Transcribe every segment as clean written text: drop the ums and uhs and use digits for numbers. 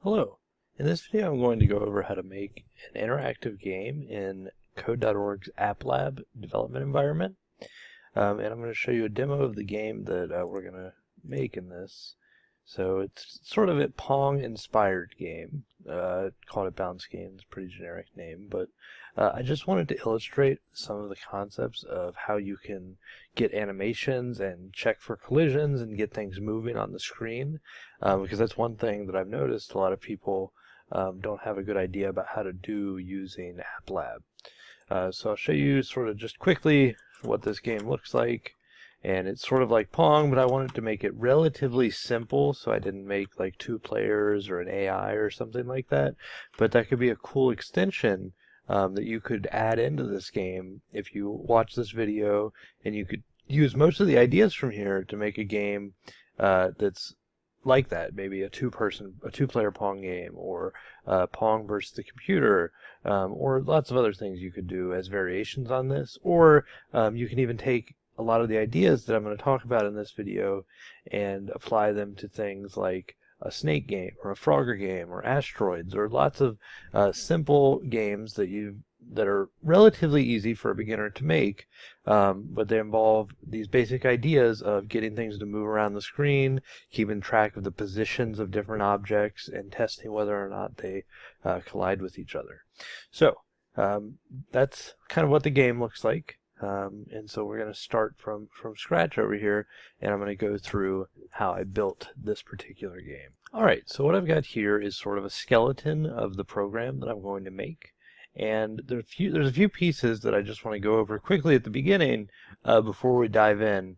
Hello. In this video I'm going to go over how to make an interactive game in Code.org's AppLab development environment. And I'm going to show you a demo of the game that we're going to make in this. So it's sort of a Pong-inspired game. Called it Bounce Game. It's a pretty generic name, but I just wanted to illustrate some of the concepts of how you can get animations and check for collisions and get things moving on the screen, because that's one thing that I've noticed a lot of people don't have a good idea about how to do using AppLab. So I'll show you sort of just quickly what this game looks like. And it's sort of like Pong, but I wanted to make it relatively simple, so I didn't make like 2 players or an AI or something like that. But that could be a cool extension that you could add into this game if you watch this video, and you could use most of the ideas from here to make a game that's like that. Maybe a 2-player Pong game, or Pong versus the computer, or lots of other things you could do as variations on this. Or you can even take a lot of the ideas that I'm going to talk about in this video and apply them to things like a snake game or a Frogger game or asteroids, or lots of simple games that are relatively easy for a beginner to make, but they involve these basic ideas of getting things to move around the screen, keeping track of the positions of different objects, and testing whether or not they collide with each other. So that's kind of what the game looks like. And so we're going to start from scratch over here, and I'm going to go through how I built this particular game. Alright, so what I've got here is sort of a skeleton of the program that I'm going to make. And there's a few pieces that I just want to go over quickly at the beginning before we dive in,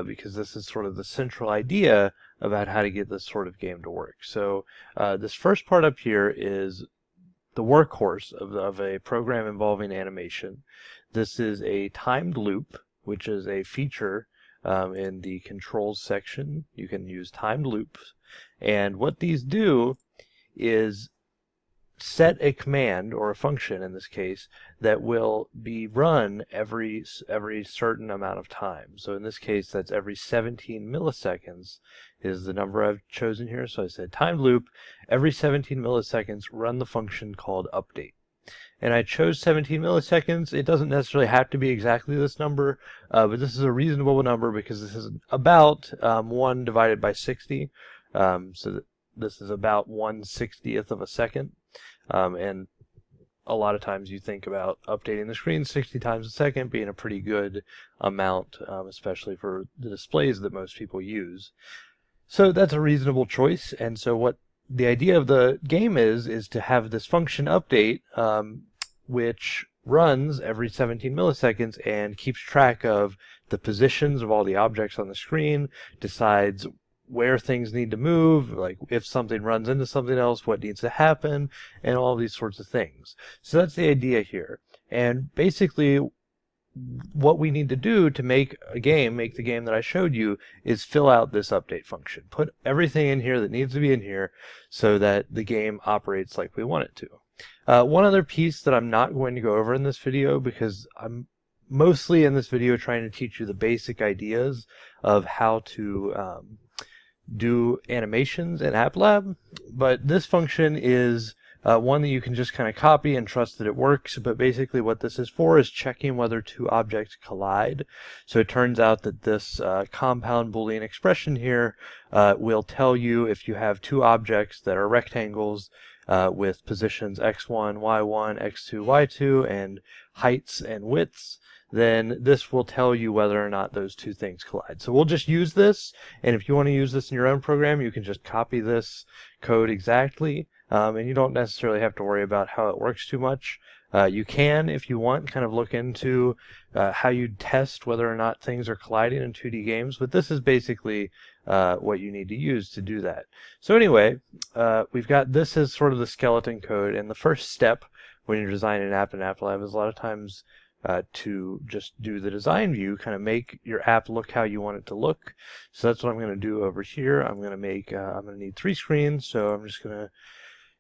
because this is sort of the central idea about how to get this sort of game to work. So this first part up here is the workhorse of a program involving animation. This is a timed loop, which is a feature in the controls section. You can use timed loops, and what these do is set a command, or a function in this case, that will be run every certain amount of time. So in this case, that's every 17 milliseconds is the number I've chosen here. So I said timed loop, every 17 milliseconds run the function called update. And I chose 17 milliseconds. It doesn't necessarily have to be exactly this number, but this is a reasonable number because this is about 1 divided by 60. So this is about 1/60th of a second. And a lot of times you think about updating the screen 60 times a second being a pretty good amount, especially for the displays that most people use. So that's a reasonable choice. And so what the idea of the game is to have this function update, which runs every 17 milliseconds and keeps track of the positions of all the objects on the screen, decides where things need to move, like if something runs into something else, what needs to happen, and all these sorts of things. So that's the idea here. And basically what we need to do to make the game that I showed you, is fill out this update function. Put everything in here that needs to be in here so that the game operates like we want it to. One other piece that I'm not going to go over in this video, because I'm mostly in this video trying to teach you the basic ideas of how to do animations in AppLab, but this function is one that you can just kind of copy and trust that it works. But basically what this is for is checking whether 2 objects collide. So it turns out that this compound Boolean expression here will tell you if you have 2 objects that are rectangles with positions x1, y1, x2, y2, and heights and widths, then this will tell you whether or not those 2 things collide. So we'll just use this, and if you want to use this in your own program, you can just copy this code exactly, and you don't necessarily have to worry about how it works too much. You can, if you want, kind of look into how you test whether or not things are colliding in 2D games, but this is basically what you need to use to do that. So anyway, we've got this as sort of the skeleton code, and the first step when you're designing an app in AppLab is a lot of times to just do the design view, kind of make your app look how you want it to look. So that's what I'm going to do over here. I'm going to need 3 screens, so I'm just going to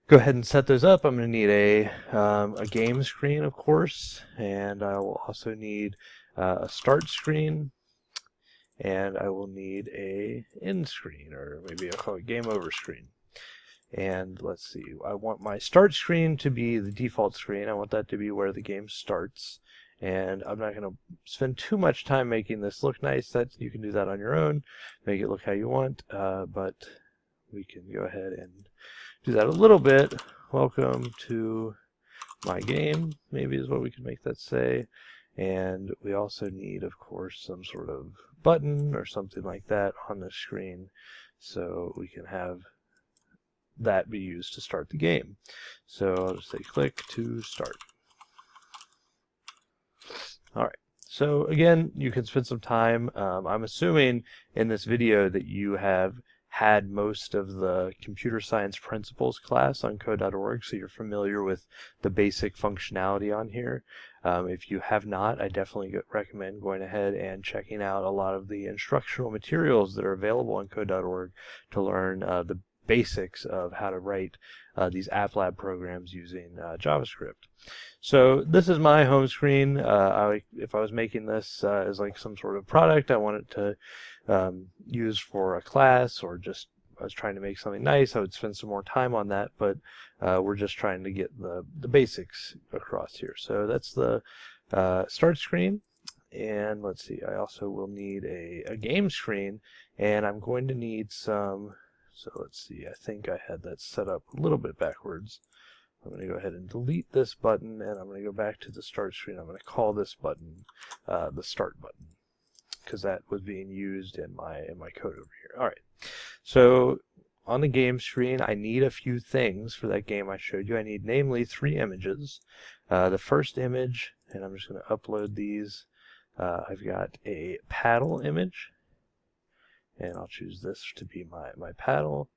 go ahead and set those up. I'm going to need a game screen, of course, and I will also need a start screen, and I will need a end screen, or maybe I'll call it game over screen. And let's see, I want my start screen to be the default screen. I want that to be where the game starts. And I'm not going to spend too much time making this look nice. You can do that on your own, make it look how you want, but we can go ahead and do that a little bit. Welcome to my game, maybe is what we can make that say. And we also need, of course, some sort of button or something like that on the screen so we can have that be used to start the game. So I'll just say click to start. Alright, so again, you can spend some time. I'm assuming in this video that you have had most of the computer science principles class on code.org, so you're familiar with the basic functionality on here. If you have not, I definitely recommend going ahead and checking out a lot of the instructional materials that are available on code.org to learn the basics of how to write these AppLab programs using JavaScript. So this is my home screen. If I was making this as like some sort of product I wanted to use for a class, or just I was trying to make something nice, I would spend some more time on that, but we're just trying to get the basics across here. So that's the start screen. And let's see, I also will need a game screen, and I'm going to need some. So let's see, I think I had that set up a little bit backwards. I'm going to go ahead and delete this button, and I'm going to go back to the start screen. I'm going to call this button the start button, because that was being used in my code over here. All right, so on the game screen, I need a few things for that game I showed you. I need namely 3 images. The first image, and I'm just going to upload these. I've got a paddle image. And I'll choose this to be my paddle,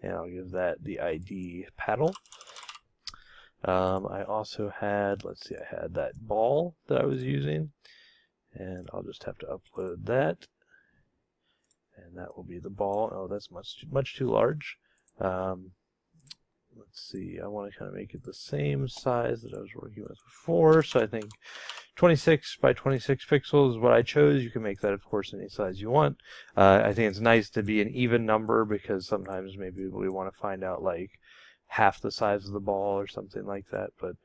and I'll give that the ID paddle. I also had, let's see, I had that ball that I was using, and I'll just have to upload that, and that will be the ball. Oh, that's much too large. Let's see, I want to kind of make it the same size that I was working with before, so I think 26 by 26 pixels is what I chose. You can make that, of course, any size you want. I think it's nice to be an even number, because sometimes maybe we want to find out like half the size of the ball or something like that. But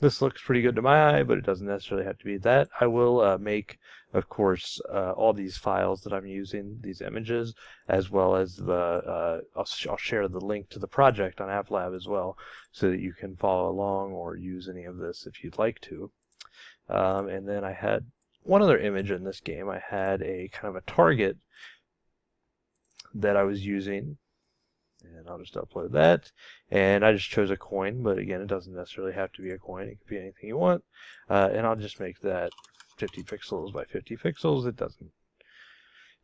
this looks pretty good to my eye, but it doesn't necessarily have to be that. I will make, of course, all these files that I'm using, these images, as well as the I'll share the link to the project on AppLab as well, so that you can follow along or use any of this if you'd like to. And then I had one other image in this game. I had a kind of a target that I was using, and I'll just upload that. And I just chose a coin, but again, it doesn't necessarily have to be a coin. It could be anything you want. And I'll just make that 50 pixels by 50 pixels. It doesn't,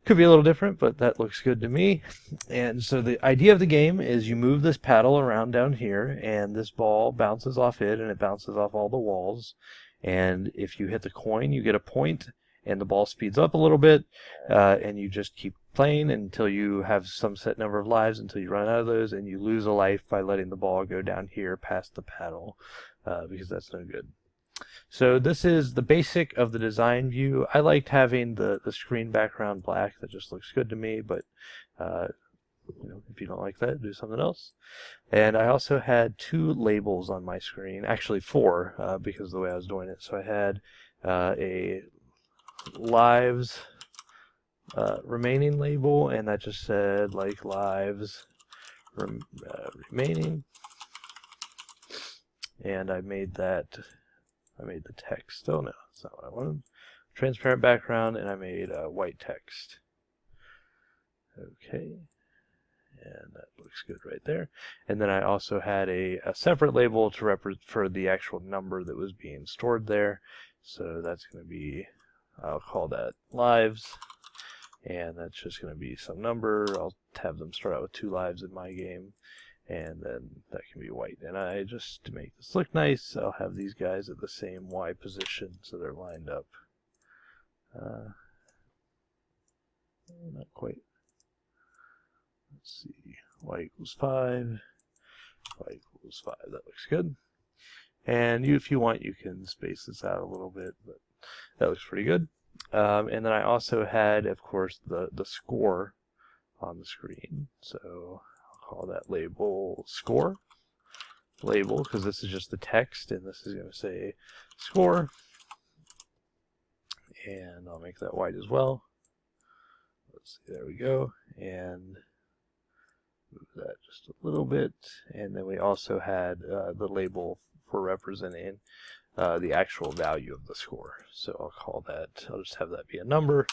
could be a little different, but that looks good to me. And so the idea of the game is you move this paddle around down here, and this ball bounces off it, and it bounces off all the walls. And if you hit the coin, you get a point, and the ball speeds up a little bit, and you just keep playing until you have some set number of lives, until you run out of those, and you lose a life by letting the ball go down here past the paddle, because that's no good. So this is the basic of the design view. I liked having the screen background black. That just looks good to me, but you know, if you don't like that, do something else. And I also had 2 labels on my screen, actually 4, because of the way I was doing it. So I had a lives remaining label, and that just said like lives remaining, and I made the text. Oh no, that's not what I wanted. Transparent background, and I made white text. Okay. And that looks good right there. And then I also had a separate label to for the actual number that was being stored there. So that's going to be, I'll call that lives, and that's just going to be some number. I'll have them start out with 2 lives in my game, and then that can be white. And I just, to make this look nice, I'll have these guys at the same Y position so they're lined up. Not quite. Let's see, y equals 5, y equals 5, that looks good. And if you want, you can space this out a little bit, but that looks pretty good. And then I also had, of course, the score on the screen. So I'll call that label score. Label, because this is just the text, and this is going to say score. And I'll make that white as well. Let's see, there we go. And move that just a little bit. And then we also had the label for representing the actual value of the score. So I'll call that, I'll just have that be a number.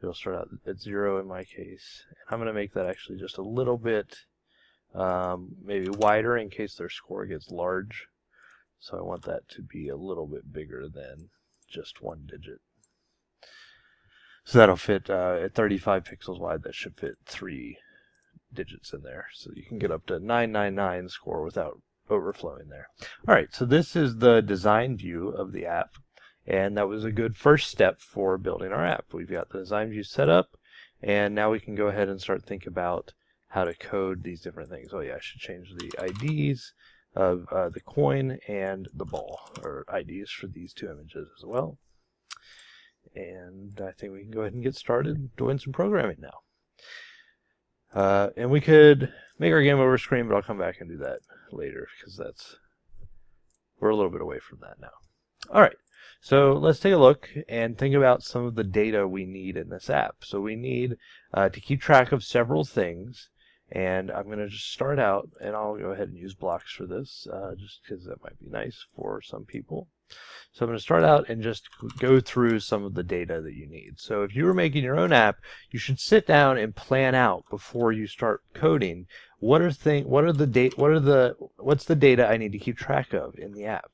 It'll start out at 0 in my case. And I'm going to make that actually just a little bit maybe wider in case their score gets large. So I want that to be a little bit bigger than just one digit. So that'll fit at 35 pixels wide. That should fit 3 digits in there. So you can get up to 999 score without overflowing there. All right, so this is the design view of the app. And that was a good first step for building our app. We've got the design view set up. And now we can go ahead and start thinking about how to code these different things. Oh yeah, I should change the IDs of the coin and the ball, or IDs for these 2 images as well. And I think we can go ahead and get started doing some programming now. And we could make our game over screen, but I'll come back and do that later because we're a little bit away from that now. All right, so let's take a look and think about some of the data we need in this app. So we need to keep track of several things. And I'm going to just start out, and I'll go ahead and use blocks for this, just because that might be nice for some people. So I'm going to start out and just go through some of the data that you need. So if you were making your own app, you should sit down and plan out before you start coding. What's the data I need to keep track of in the app?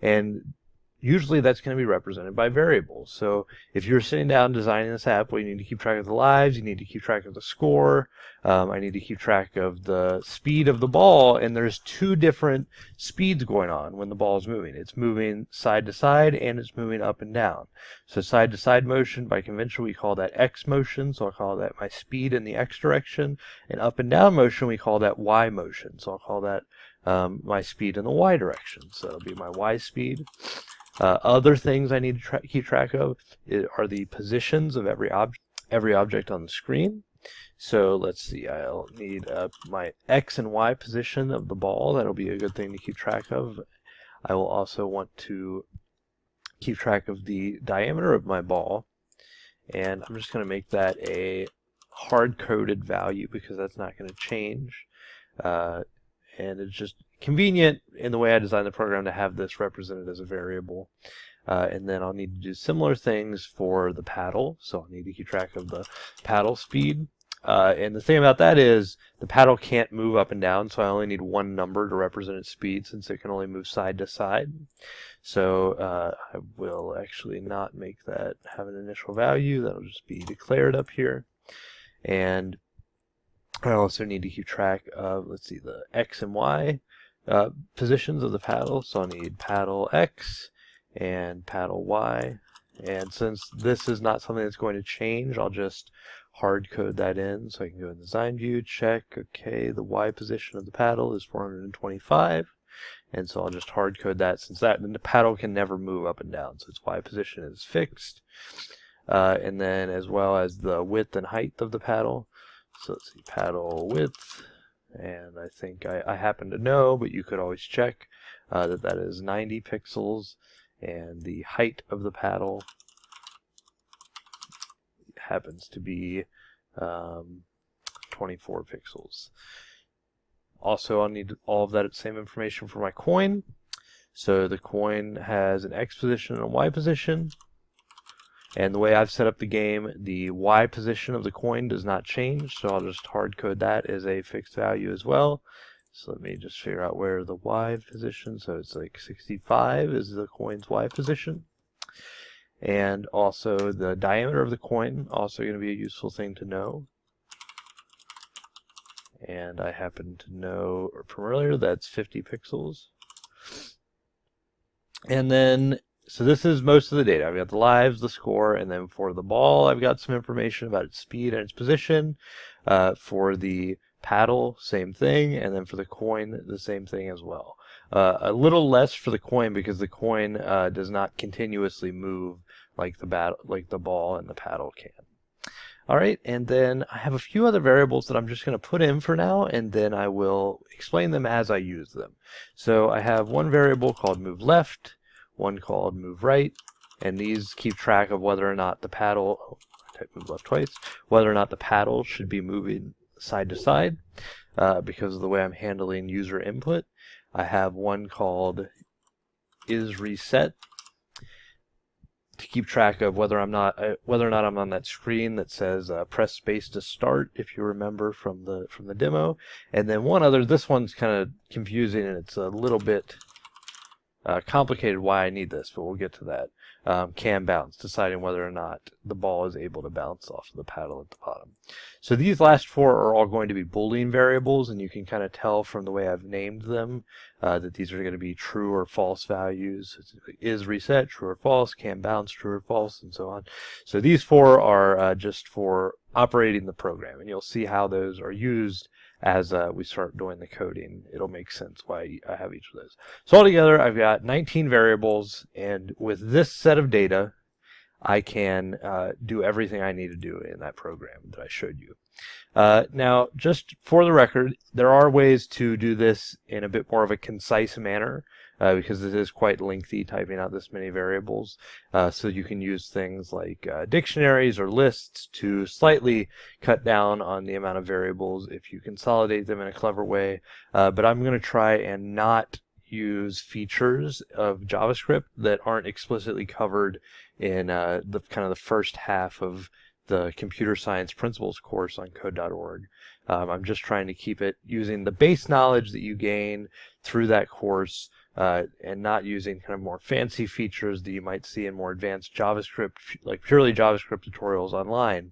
And usually that's going to be represented by variables. So if you're sitting down designing this app, well, you need to keep track of the lives, you need to keep track of the score, I need to keep track of the speed of the ball, and there's 2 different speeds going on when the ball is moving. It's moving side to side and it's moving up and down. So side to side motion, by convention, we call that X motion, so I'll call that my speed in the X direction, and up and down motion, we call that Y motion, so I'll call that my speed in the Y direction. So it'll be my Y speed. Other things I need to keep track of are the positions of every object on the screen. So let's see, I'll need my X and Y position of the ball. That'll be a good thing to keep track of. I will also want to keep track of the diameter of my ball. And I'm just going to make that a hard-coded value because that's not going to change. And it's just convenient in the way I designed the program to have this represented as a variable. And then I'll need to do similar things for the paddle. So I'll need to keep track of the paddle speed. And the thing about that is the paddle can't move up and down, so I only need 1 number to represent its speed since it can only move side to side. So I will actually not make that have an initial value. That'll just be declared up here. And I also need to keep track of, let's see, the X and Y positions of the paddle. So I'll need paddle X and paddle Y. And since this is not something that's going to change, I'll just hard code that in. So I can go in design view, check, okay, the Y position of the paddle is 425. And so I'll just hard code that since the paddle can never move up and down. So its Y position is fixed. And then as well as the width and height of the paddle. So let's see, paddle width, and I think I happen to know, but you could always check that is 90 pixels, and the height of the paddle happens to be 24 pixels. Also, I'll need all of that same information for my coin. So the coin has an X position and a Y position. And the way I've set up the game, the Y position of the coin does not change, so I'll just hard code that as a fixed value as well. So let me just figure out where the Y position, so it's like 65 is the coin's Y position. And also the diameter of the coin, also going to be a useful thing to know. And I happen to know from earlier that's 50 pixels. And then so this is most of the data. I've got the lives, the score, and then for the ball, I've got some information about its speed and its position. For the paddle, same thing, and then for the coin, the same thing as well. A little less for the coin because the coin does not continuously move like the ball and the paddle can. All right, and then I have a few other variables that I'm just going to put in for now, and then I will explain them as I use them. So I have one variable called move left, one called move right, and these keep track of whether or not the paddle, I typed move left twice, whether or not the paddle should be moving side to side because of the way I'm handling user input. I have one called isReset to keep track of whether or not I'm on that screen that says press space to start, if you remember from the demo. And then one other, this one's kind of confusing and it's a little bit complicated why I need this, but we'll get to that. Can bounce, deciding whether or not the ball is able to bounce off of the paddle at the bottom. So these last four are all going to be Boolean variables, and you can kind of tell from the way I've named them that these are going to be true or false values. isReset, true or false, can bounce, true or false, and so on. So these four are just for operating the program, and you'll see how those are used as we start doing the coding. It'll make sense why I have each of those. So altogether, I've got 19 variables, and with this set of data, I can do everything I need to do in that program that I showed you. Now, just for the record, there are ways to do this in a bit more of a concise manner, because it is quite lengthy typing out this many variables. So you can use things like dictionaries or lists to slightly cut down on the amount of variables if you consolidate them in a clever way. But I'm going to try and not use features of JavaScript that aren't explicitly covered in the kind of the first half of the computer science principles course on code.org. I'm just trying to keep it using the base knowledge that you gain through that course, and not using kind of more fancy features that you might see in more advanced JavaScript, like purely JavaScript tutorials online.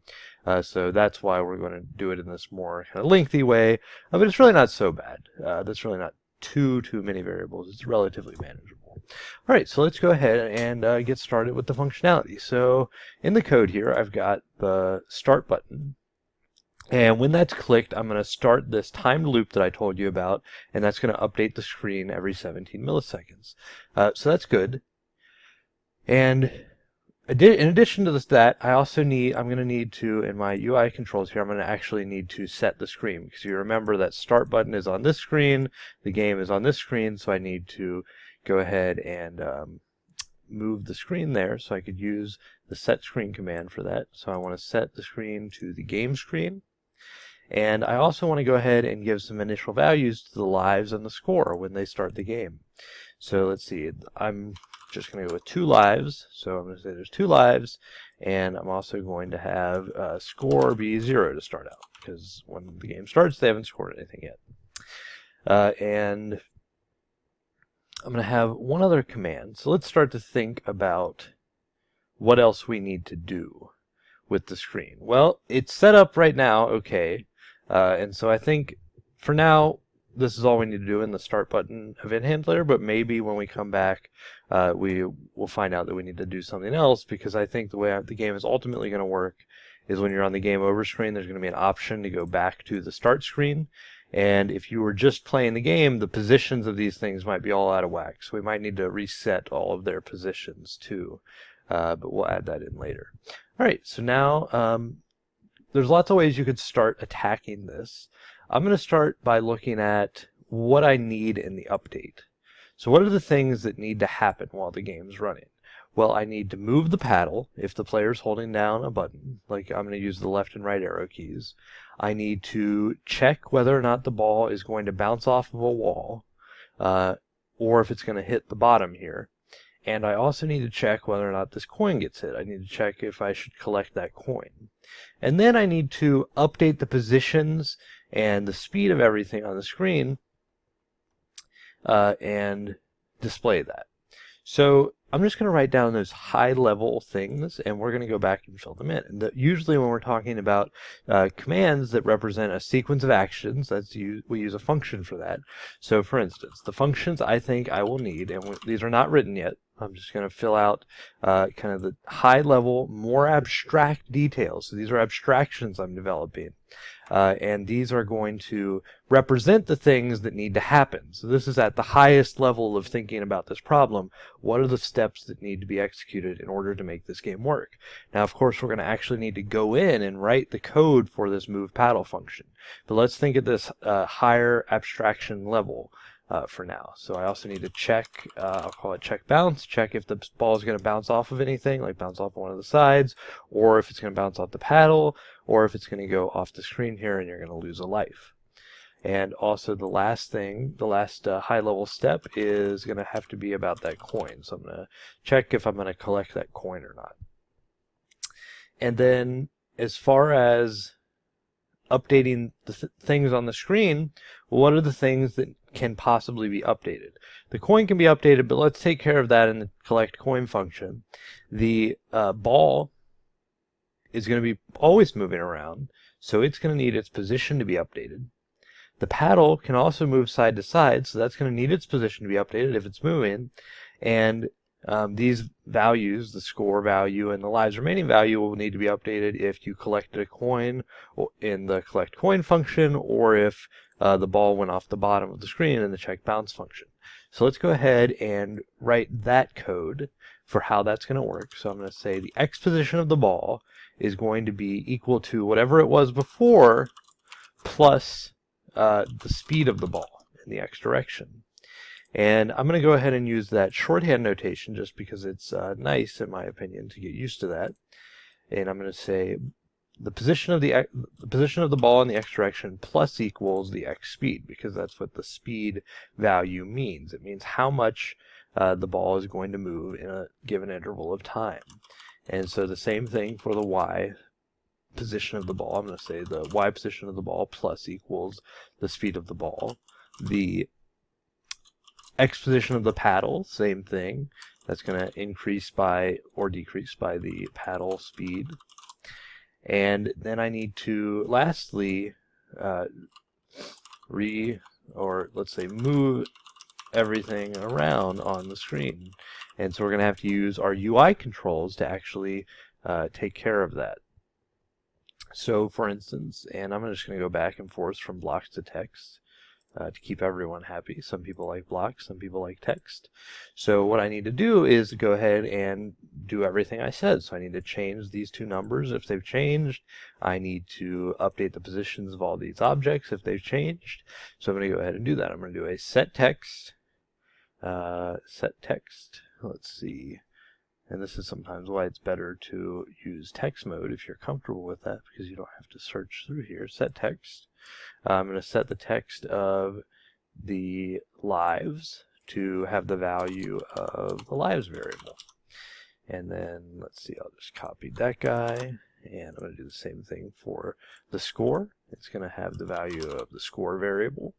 So that's why we're going to do it in this more kind of lengthy way, but it's really not so bad. That's really not too many variables. It's relatively manageable. All right, so let's go ahead and get started with the functionality. So in the code here, I've got the start button. And when that's clicked, I'm going to start this timed loop that I told you about, and that's going to update the screen every 17 milliseconds. So that's good. And in addition to that, I'm going to need to, in my UI controls here, I'm going to actually need to set the screen, because you remember that start button is on this screen, the game is on this screen, so I need to go ahead and move the screen there, so I could use the set screen command for that. So I want to set the screen to the game screen. And I also want to go ahead and give some initial values to the lives and the score when they start the game. So let's see, I'm just going to go with 2 lives. So I'm going to say there's 2 lives, and I'm also going to have score be 0 to start out, because when the game starts, they haven't scored anything yet. And I'm going to have one other command. So let's start to think about what else we need to do with the screen. Well, it's set up right now okay, and so I think for now this is all we need to do in the start button event handler, but maybe when we come back we will find out that we need to do something else, because I think the way the game is ultimately going to work is when you're on the game over screen, there's going to be an option to go back to the start screen. And if you were just playing the game, the positions of these things might be all out of whack, so we might need to reset all of their positions too. But we'll add that in later. All right, so now there's lots of ways you could start attacking this. I'm going to start by looking at what I need in the update. So what are the things that need to happen while the game's running? Well, I need to move the paddle if the player's holding down a button, like I'm going to use the left and right arrow keys. I need to check whether or not the ball is going to bounce off of a wall, or if it's going to hit the bottom here. And I also need to check whether or not this coin gets hit. I need to check if I should collect that coin. And then I need to update the positions and the speed of everything on the screen and display that. So I'm just going to write down those high-level things, and we're going to go back and fill them in. And usually when we're talking about commands that represent a sequence of actions, we use a function for that. So for instance, the functions I think I will need, and these are not written yet, I'm just going to fill out kind of the high level, more abstract details. So these are abstractions I'm developing. And these are going to represent the things that need to happen. So this is at the highest level of thinking about this problem. What are the steps that need to be executed in order to make this game work? Now, of course, we're going to actually need to go in and write the code for this move paddle function. But let's think at this higher abstraction level. For now. So I also need to check, I'll call it check bounce, check if the ball is going to bounce off of anything, like bounce off one of the sides, or if it's going to bounce off the paddle, or if it's going to go off the screen here and you're going to lose a life. And also the last thing, the last high level step is going to have to be about that coin. So I'm going to check if I'm going to collect that coin or not. And then as far as updating the things on the screen, what are the things that can possibly be updated? The coin can be updated, but let's take care of that in the collect coin function. The ball is going to be always moving around, so it's going to need its position to be updated. The paddle can also move side to side, so that's going to need its position to be updated if it's moving. And these values, the score value and the lives remaining value, will need to be updated if you collected a coin in the collect coin function, or if the ball went off the bottom of the screen in the check bounce function. So let's go ahead and write that code for how that's going to work. So I'm going to say the x position of the ball is going to be equal to whatever it was before plus the speed of the ball in the x direction. And I'm going to go ahead and use that shorthand notation just because it's nice, in my opinion, to get used to that. And I'm going to say the position of the ball in the x direction plus equals the x speed, because that's what the speed value means. It means how much the ball is going to move in a given interval of time. And so the same thing for the y position of the ball. I'm going to say the y position of the ball plus equals the speed of the ball. The x position of the paddle, same thing. That's going to increase by or decrease by the paddle speed. And then I need to lastly move everything around on the screen. And so we're going to have to use our UI controls to actually take care of that. So for instance, and I'm just going to go back and forth from blocks to text to keep everyone happy. Some people like blocks, some people like text. So what I need to do is go ahead and do everything I said. So I need to change these two numbers if they've changed. I need to update the positions of all these objects if they've changed. So I'm going to go ahead and do that. I'm going to do a set text. Let's see. And this is sometimes why it's better to use text mode if you're comfortable with that, because you don't have to search through here. Set text. I'm going to set the text of the lives to have the value of the lives variable. And then, let's see, I'll just copy that guy, and I'm going to do the same thing for the score. It's going to have the value of the score variable.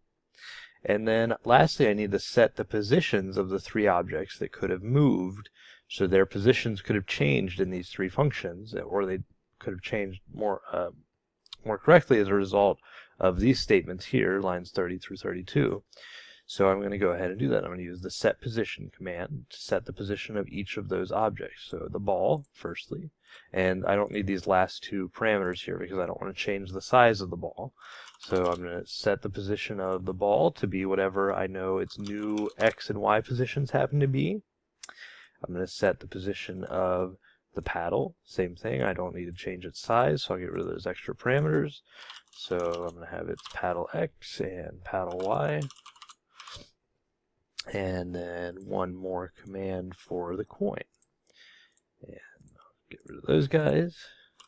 And then, lastly, I need to set the positions of the three objects that could have moved. So their positions could have changed in these three functions, or they could have changed more correctly as a result of these statements here, lines 30 through 32. So I'm going to go ahead and do that. I'm going to use the set position command to set the position of each of those objects. So the ball, firstly, and I don't need these last two parameters here because I don't want to change the size of the ball. So I'm going to set the position of the ball to be whatever I know its new x and y positions happen to be. I'm going to set the position of the paddle, same thing. I don't need to change its size, so I'll get rid of those extra parameters. So I'm going to have its paddle x and paddle y. And then one more command for the coin. And I'll get rid of those guys,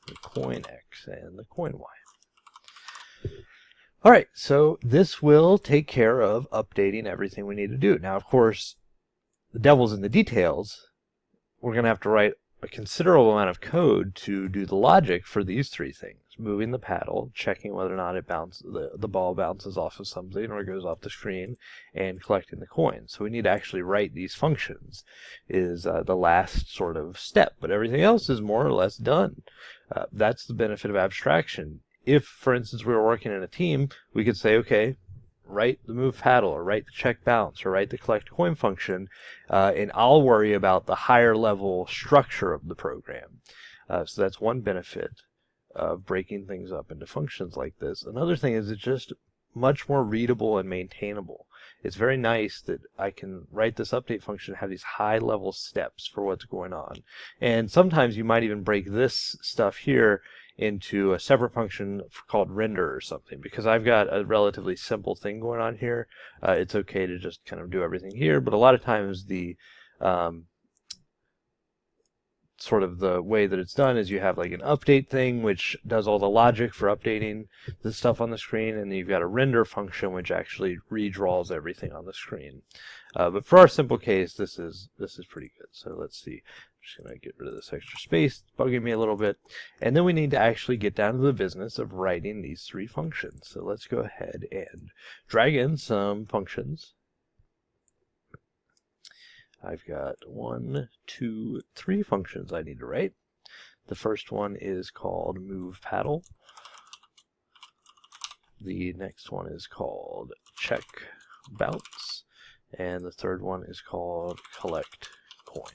the coin x and the coin y. Alright, so this will take care of updating everything we need to do. Now, of course, the devil's in the details. We're going to have to write a considerable amount of code to do the logic for these three things. Moving the paddle, checking whether or not the ball bounces off of something or goes off the screen, and collecting the coin. So we need to actually write these functions is the last sort of step, but everything else is more or less done. That's the benefit of abstraction. If, for instance, we were working in a team, we could say, okay, write the move paddle, or write the check balance, or write the collect coin function, and I'll worry about the higher level structure of the program. So that's one benefit of breaking things up into functions like this. Another thing is it's just much more readable and maintainable. It's very nice that I can write this update function and have these high level steps for what's going on. And sometimes you might even break this stuff here into a separate function called render or something. Because I've got a relatively simple thing going on here, it's okay to just kind of do everything here, but a lot of times the sort of the way that it's done is you have like an update thing which does all the logic for updating the stuff on the screen, and then you've got a render function which actually redraws everything on the screen. But for our simple case, this is pretty good. So let's see. I'm just going to get rid of this extra space, it's bugging me a little bit. And then we need to actually get down to the business of writing these three functions. So let's go ahead and drag in some functions. I've got 1, 2, 3 functions I need to write. The first one is called move paddle. The next one is called check bounce. And the third one is called collect coin.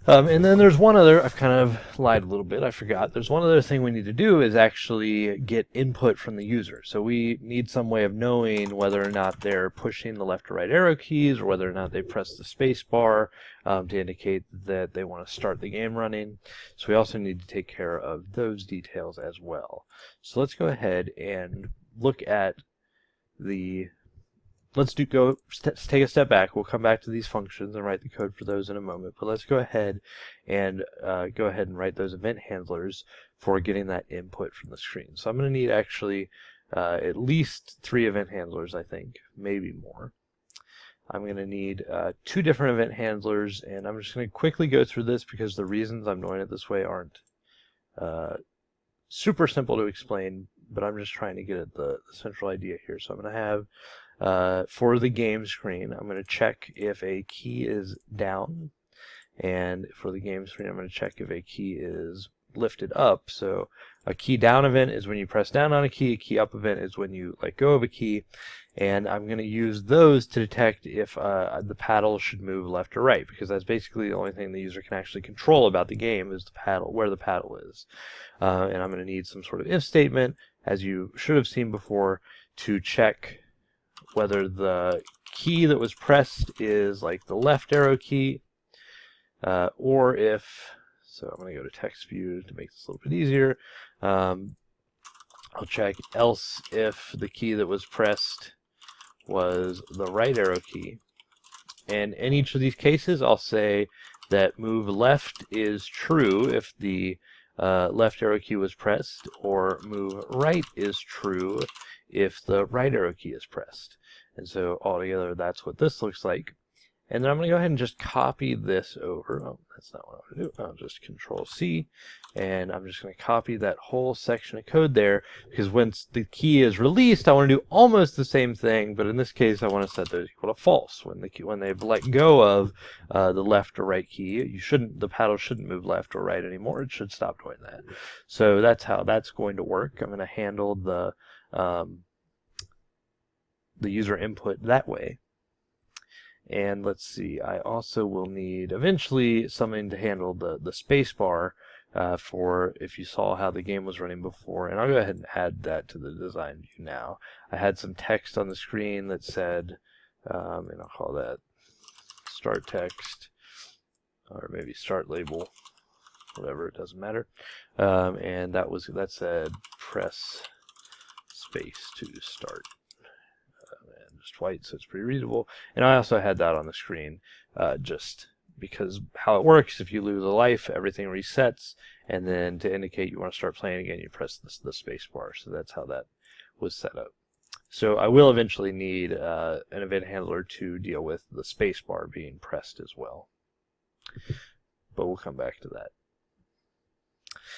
And then there's one other, I've kind of lied a little bit, I forgot. There's one other thing we need to do is actually get input from the user. So we need some way of knowing whether or not they're pushing the left or right arrow keys, or whether or not they press the space bar to indicate that they want to start the game running. So we also need to take care of those details as well. So let's go ahead and look at the... Let's take a step back. We'll come back to these functions and write the code for those in a moment. But let's go ahead and write those event handlers for getting that input from the screen. So I'm going to need actually at least 3 event handlers, I think, maybe more. I'm going to need 2 different event handlers, and I'm just going to quickly go through this because the reasons I'm doing it this way aren't super simple to explain, but I'm just trying to get at the central idea here. So I'm going to have for the game screen, I'm going to check if a key is down, and for the game screen I'm going to check if a key is lifted up. So a key down event is when you press down on a key up event is when you let go of a key, and I'm going to use those to detect if the paddle should move left or right, because that's basically the only thing the user can actually control about the game is the paddle, where the paddle is. And I'm going to need some sort of if statement, as you should have seen before, to check whether the key that was pressed is like the left arrow key, or if, so I'm going to go to text view to make this a little bit easier. I'll check else if the key that was pressed was the right arrow key. And in each of these cases, I'll say that move left is true if the left arrow key was pressed, or move right is true if the right arrow key is pressed. And so altogether, that's what this looks like. And then I'm going to go ahead and just copy this over. Oh, that's not what I want to do. I'll just Control C, and I'm just going to copy that whole section of code there, because once the key is released, I want to do almost the same thing, but in this case, I want to set those equal to false. When they've let go of the left or right key, the paddle shouldn't move left or right anymore. It should stop doing that. So that's how that's going to work. I'm going to handle the user input that way. And let's see, I also will need eventually something to handle the space bar for if you saw how the game was running before. And I'll go ahead and add that to the design view now. I had some text on the screen that said, and I'll call that start text, or maybe start label, whatever, it doesn't matter. And that said press space to start. Just white, so it's pretty readable. And I also had that on the screen just because how it works, if you lose a life, everything resets, and then to indicate you want to start playing again, you press the space bar. So that's how that was set up. So I will eventually need an event handler to deal with the space bar being pressed as well. But we'll come back to that.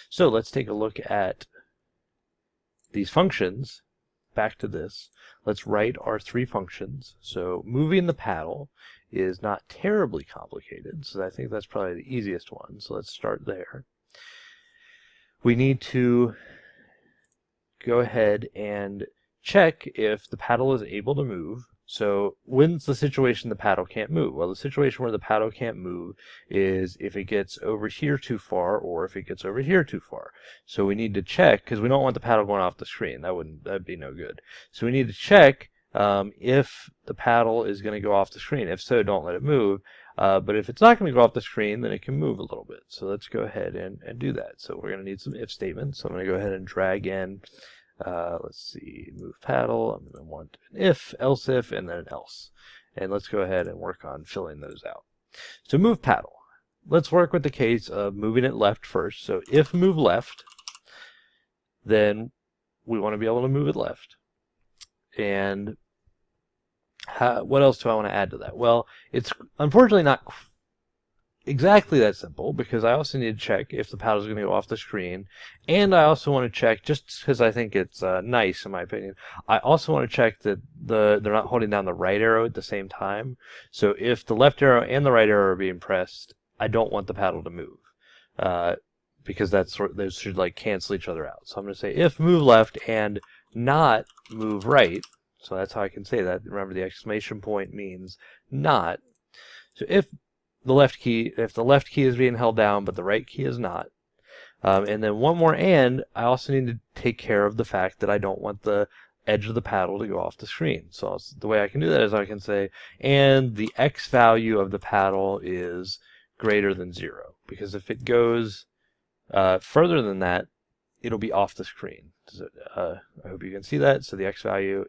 So let's take a look at these functions. Back to this. Let's write our 3 functions. So moving the paddle is not terribly complicated, so I think that's probably the easiest one. So let's start there. We need to go ahead and check if the paddle is able to move. So when's the situation the paddle can't move? Well, the situation where the paddle can't move is if it gets over here too far or if it gets over here too far. So we need to check, because we don't want the paddle going off the screen. That'd be no good. So we need to check if the paddle is going to go off the screen. If so, don't let it move. But if it's not going to go off the screen, then it can move a little bit. So let's go ahead and do that. So we're going to need some if statements. So I'm going to go ahead and drag in, let's see, move paddle. I'm going to want an if, else if, and then an else. And let's go ahead and work on filling those out. So move paddle. Let's work with the case of moving it left first. So if move left, then we want to be able to move it left. And what else do I want to add to that? Well, it's unfortunately not exactly that simple, because I also need to check if the paddle is going to go off the screen, and I also want to check, just because I think it's nice in my opinion, I also want to check that they're not holding down the right arrow at the same time. So if the left arrow and the right arrow are being pressed, I don't want the paddle to move, because those should like cancel each other out. So I'm going to say if move left and not move right. So that's how I can say that. Remember, the exclamation point means not. So if the left key is being held down, but the right key is not. And then one more and, I also need to take care of the fact that I don't want the edge of the paddle to go off the screen. So the way I can do that is I can say, and the x value of the paddle is greater than 0. Because if it goes further than that, it'll be off the screen. So, I hope you can see that. So the x value,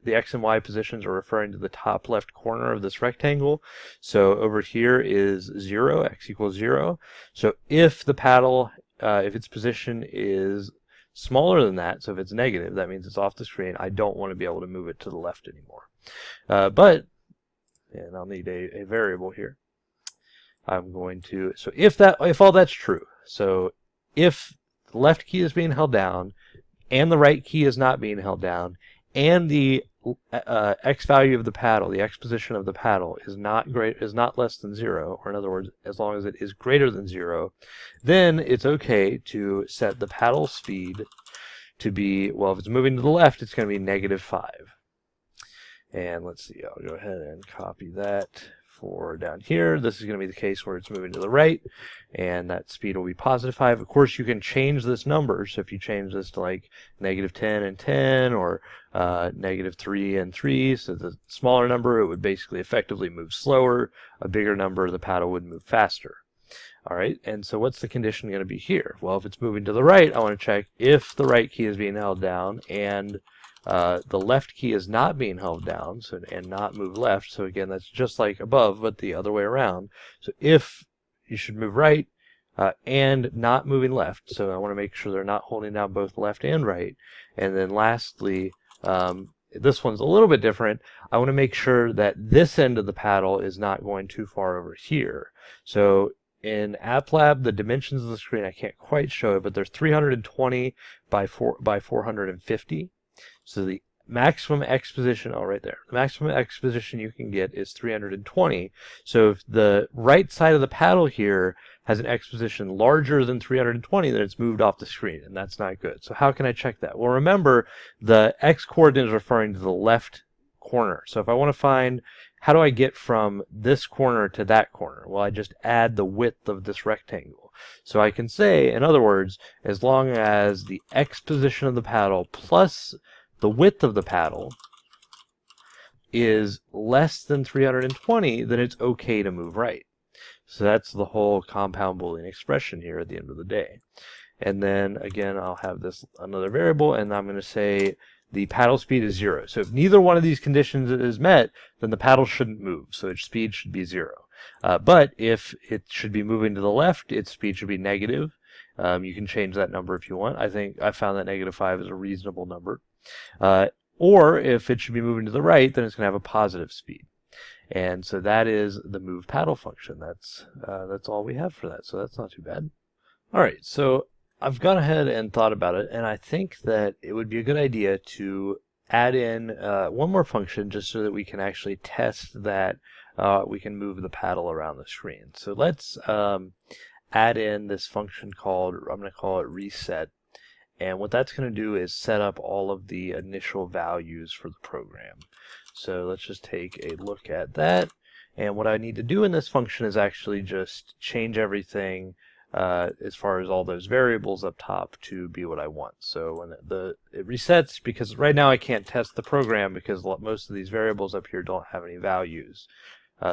the x and y positions are referring to the top left corner of this rectangle. So over here is 0, x equals 0. So if the paddle, if its position is smaller than that, so if it's negative, that means it's off the screen. I don't want to be able to move it to the left anymore. And I'll need a variable here. I'm going to, so if all that's true, so if the left key is being held down and the right key is not being held down, and the x value of the paddle, the x position of the paddle is not less than 0, or in other words, as long as it is greater than 0, then it's okay to set the paddle speed to be, well, if it's moving to the left, it's going to be -5. And let's see, I'll go ahead and copy that for down here. This is going to be the case where it's moving to the right, and that speed will be +5. Of course, you can change this number. So if you change this to like -10 and 10, or -3 and 3, so the smaller number, it would basically effectively move slower. A bigger number, the paddle would move faster. All right, and so what's the condition going to be here? Well, if it's moving to the right, I want to check if the right key is being held down and the left key is not being held down, so and not move left. So again, that's just like above, but the other way around. So if you should move right and not moving left, so I want to make sure they're not holding down both left and right. And then lastly, this one's a little bit different. I want to make sure that this end of the paddle is not going too far over here. So in AppLab, the dimensions of the screen, I can't quite show it, but they're 320 by 450. So the maximum x position, right there, the maximum x position you can get is 320. So if the right side of the paddle here has an x position larger than 320, then it's moved off the screen, and that's not good. So how can I check that? Well, remember, the x coordinate is referring to the left corner. So if I want to find, how do I get from this corner to that corner? Well, I just add the width of this rectangle. So I can say, in other words, as long as the x position of the paddle plus the width of the paddle is less than 320, then it's okay to move right. So that's the whole compound Boolean expression here at the end of the day. And then again, I'll have this another variable, and I'm going to say the paddle speed is 0. So if neither one of these conditions is met, then the paddle shouldn't move. So its speed should be 0. But if it should be moving to the left, its speed should be negative. You can change that number if you want. I found that -5 is a reasonable number. Or if it should be moving to the right, then it's going to have a positive speed. And so that is the move paddle function. That's all we have for that. So that's not too bad. All right, so I've gone ahead and thought about it, and I think that it would be a good idea to add in one more function just so that we can actually test that we can move the paddle around the screen. So let's add in this function called, I'm going to call it reset. And what that's going to do is set up all of the initial values for the program. So let's just take a look at that. And what I need to do in this function is actually just change everything as far as all those variables up top to be what I want. So when it resets, because right now I can't test the program because most of these variables up here don't have any values.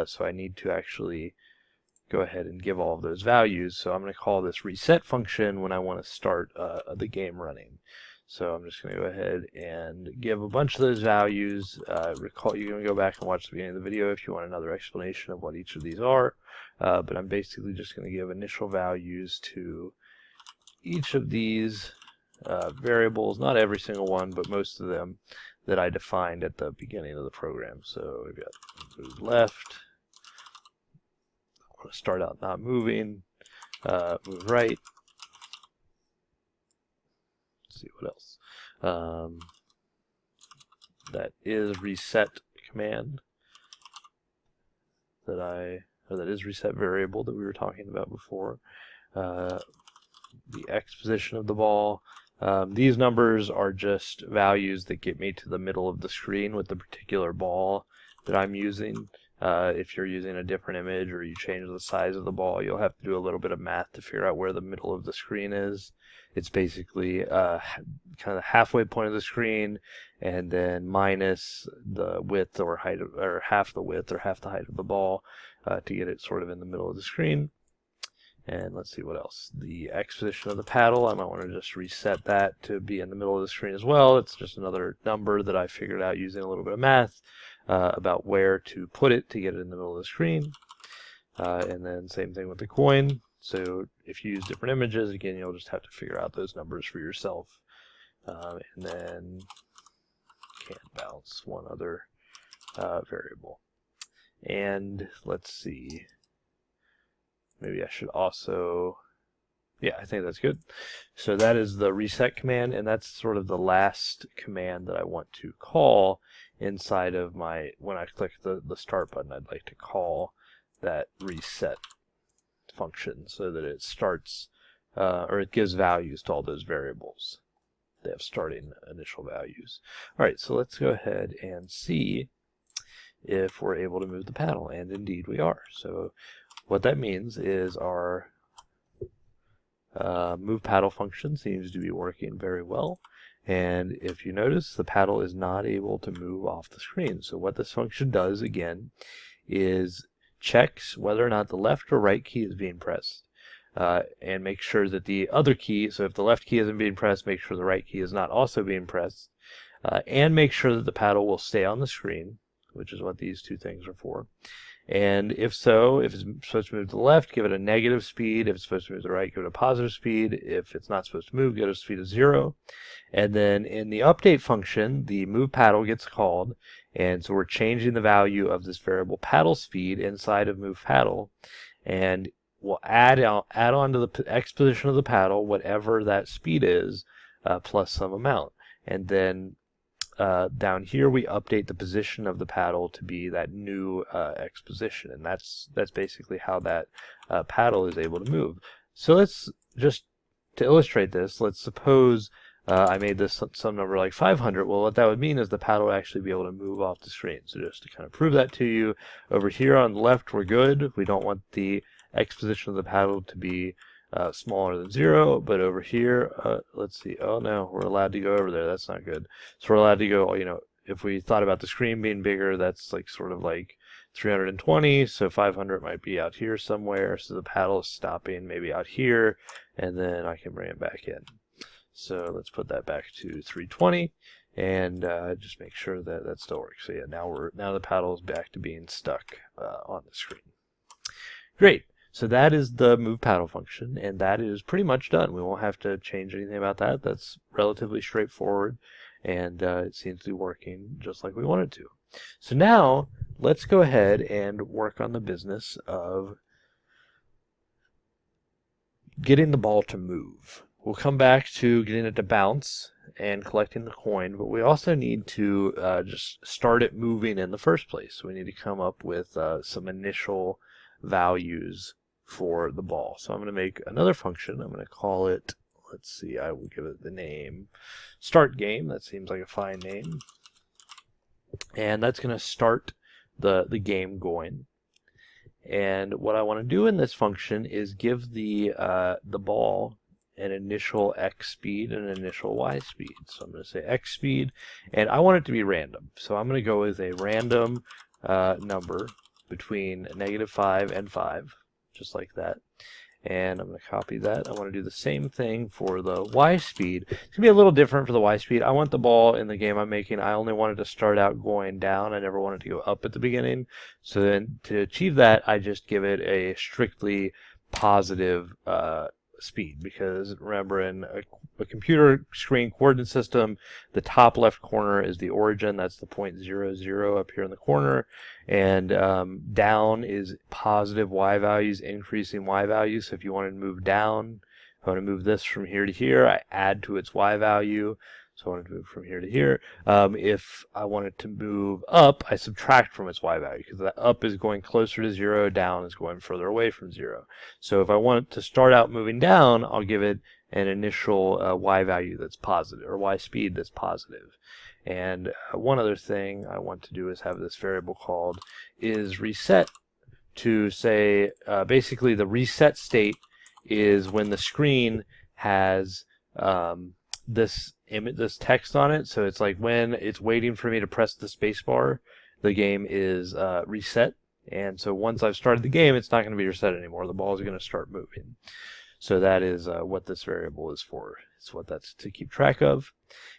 So I need to actually go ahead and give all of those values. So I'm going to call this reset function when I want to start the game running. So I'm just going to go ahead and give a bunch of those values. Recall, you can go back and watch the beginning of the video if you want another explanation of what each of these are. But I'm basically just going to give initial values to each of these variables, not every single one, but most of them that I defined at the beginning of the program. So we've got move left. I want to start out not moving, move right. Let's see what else. That is reset command that is reset variable that we were talking about before. The X position of the ball. These numbers are just values that get me to the middle of the screen with the particular ball that I'm using. If you're using a different image or you change the size of the ball, you'll have to do a little bit of math to figure out where the middle of the screen is. It's basically kind of the halfway point of the screen, and then minus the width or height or half the width or half the height of the ball to get it sort of in the middle of the screen. And let's see what else. The X position of the paddle, I might want to just reset that to be in the middle of the screen as well. It's just another number that I figured out using a little bit of math about where to put it to get it in the middle of the screen. And then same thing with the coin. So if you use different images, again, you'll just have to figure out those numbers for yourself. And then can't bounce one other variable. And let's see. Maybe I should also, yeah, I think that's good. So that is the reset command, and that's sort of the last command that I want to call inside of my, when I click the start button, I'd like to call that reset function so that it starts, or it gives values to all those variables. They have starting initial values. All right, so let's go ahead and see if we're able to move the paddle, and indeed we are. So what that means is our move paddle function seems to be working very well. And if you notice, the paddle is not able to move off the screen. So what this function does, again, is checks whether or not the left or right key is being pressed. And make sure that the other key, so if the left key isn't being pressed, make sure the right key is not also being pressed. And make sure that the paddle will stay on the screen, which is what these two things are for. And if so, if it's supposed to move to the left, give it a negative speed. If it's supposed to move to the right, give it a positive speed. If it's not supposed to move, give it a speed of 0. And then in the update function, the move paddle gets called. And so we're changing the value of this variable paddle speed inside of move paddle. And we'll add on to the X position of the paddle whatever that speed is plus some amount. And then down here we update the position of the paddle to be that new X position, and that's basically how that paddle is able to move. So let's just, to illustrate this, let's suppose I made this some number like 500. Well, what that would mean is the paddle would actually be able to move off the screen. So just to kind of prove that to you, over here on the left we're good. We don't want the X position of the paddle to be smaller than 0, but over here, let's see, oh no, we're allowed to go over there, that's not good. So we're allowed to go, you know, if we thought about the screen being bigger, that's like sort of like 320, so 500 might be out here somewhere, so the paddle is stopping maybe out here, and then I can bring it back in. So let's put that back to 320, and just make sure that that still works. So yeah, now the paddle is back to being stuck on the screen. Great. So that is the move paddle function, and that is pretty much done. We won't have to change anything about that. That's relatively straightforward, and it seems to be working just like we want it to. So now, let's go ahead and work on the business of getting the ball to move. We'll come back to getting it to bounce and collecting the coin, but we also need to just start it moving in the first place. So we need to come up with some initial values for the ball. So I'm going to make another function. I'm going to call it, let's see, I will give it the name start game. That seems like a fine name. And that's going to start the game going. And what I want to do in this function is give the ball an initial x speed and an initial y speed. So I'm going to say x speed, and I want it to be random. So I'm going to go with a random number between -5 and 5, just like that. And I'm going to copy that. I want to do the same thing for the y speed. It's going to be a little different for the y speed. I want the ball in the game I'm making, I only wanted to start out going down. I never wanted to go up at the beginning. So then to achieve that, I just give it a strictly positive speed, because remember, in a computer screen coordinate system, the top left corner is the origin. That's the point 0, 0 up here in the corner, and down is positive y values, increasing y values. So if you want to move down, if I want to move this from here to here, I add to its y value. So I want to move from here to here. If I wanted to move up, I subtract from its y value, because that up is going closer to 0, down is going further away from 0. So if I want to start out moving down, I'll give it an initial y value that's positive, or y speed that's positive. And one other thing I want to do is have this variable called isReset to say, basically the reset state is when the screen has this text on it. So it's like when it's waiting for me to press the space bar, the game is reset. And so once I've started the game, it's not going to be reset anymore. The ball is going to start moving. So that is what this variable is for. It's what that's to keep track of.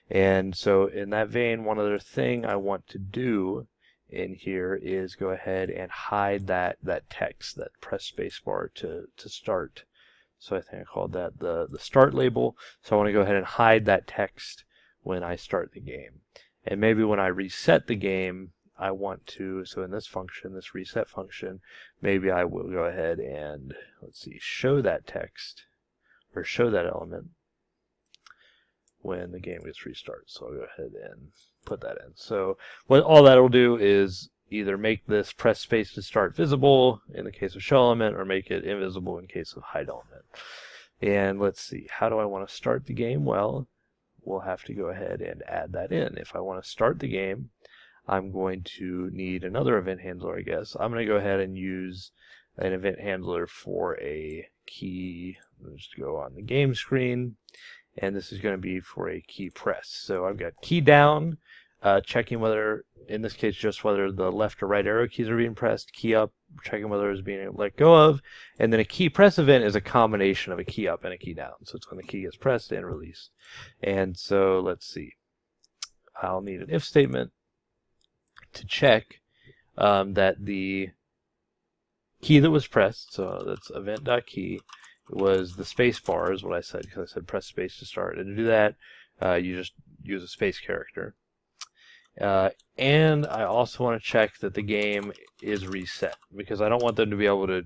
And so in that vein, one other thing I want to do in here is go ahead and hide that text, that press space bar to start. So I think I called that the start label. So I want to go ahead and hide that text when I start the game. And maybe when I reset the game, I want to, so in this function, this reset function, maybe I will go ahead and, let's see, show that text, or show that element when the game gets restarted. So I'll go ahead and put that in. So what all that will do is either make this press space to start visible in the case of show element, or make it invisible in case of hide element. And let's see, how do I want to start the game? Well, we'll have to go ahead and add that in. If I want to start the game, I'm going to need another event handler, I guess. I'm going to go ahead and use an event handler for a key. Let's go on the game screen, and this is going to be for a key press. So I've got key down, checking whether, in this case, just whether the left or right arrow keys are being pressed. Key up, checking whether it's being let go of. And then a key press event is a combination of a key up and a key down. So it's when the key gets pressed and released. And so let's see. I'll need an if statement to check that the key that was pressed, so that's event.key, was the space bar, is what I said, because I said press space to start. And to do that, you just use a space character. And I also want to check that the game is reset, because I don't want them to be able to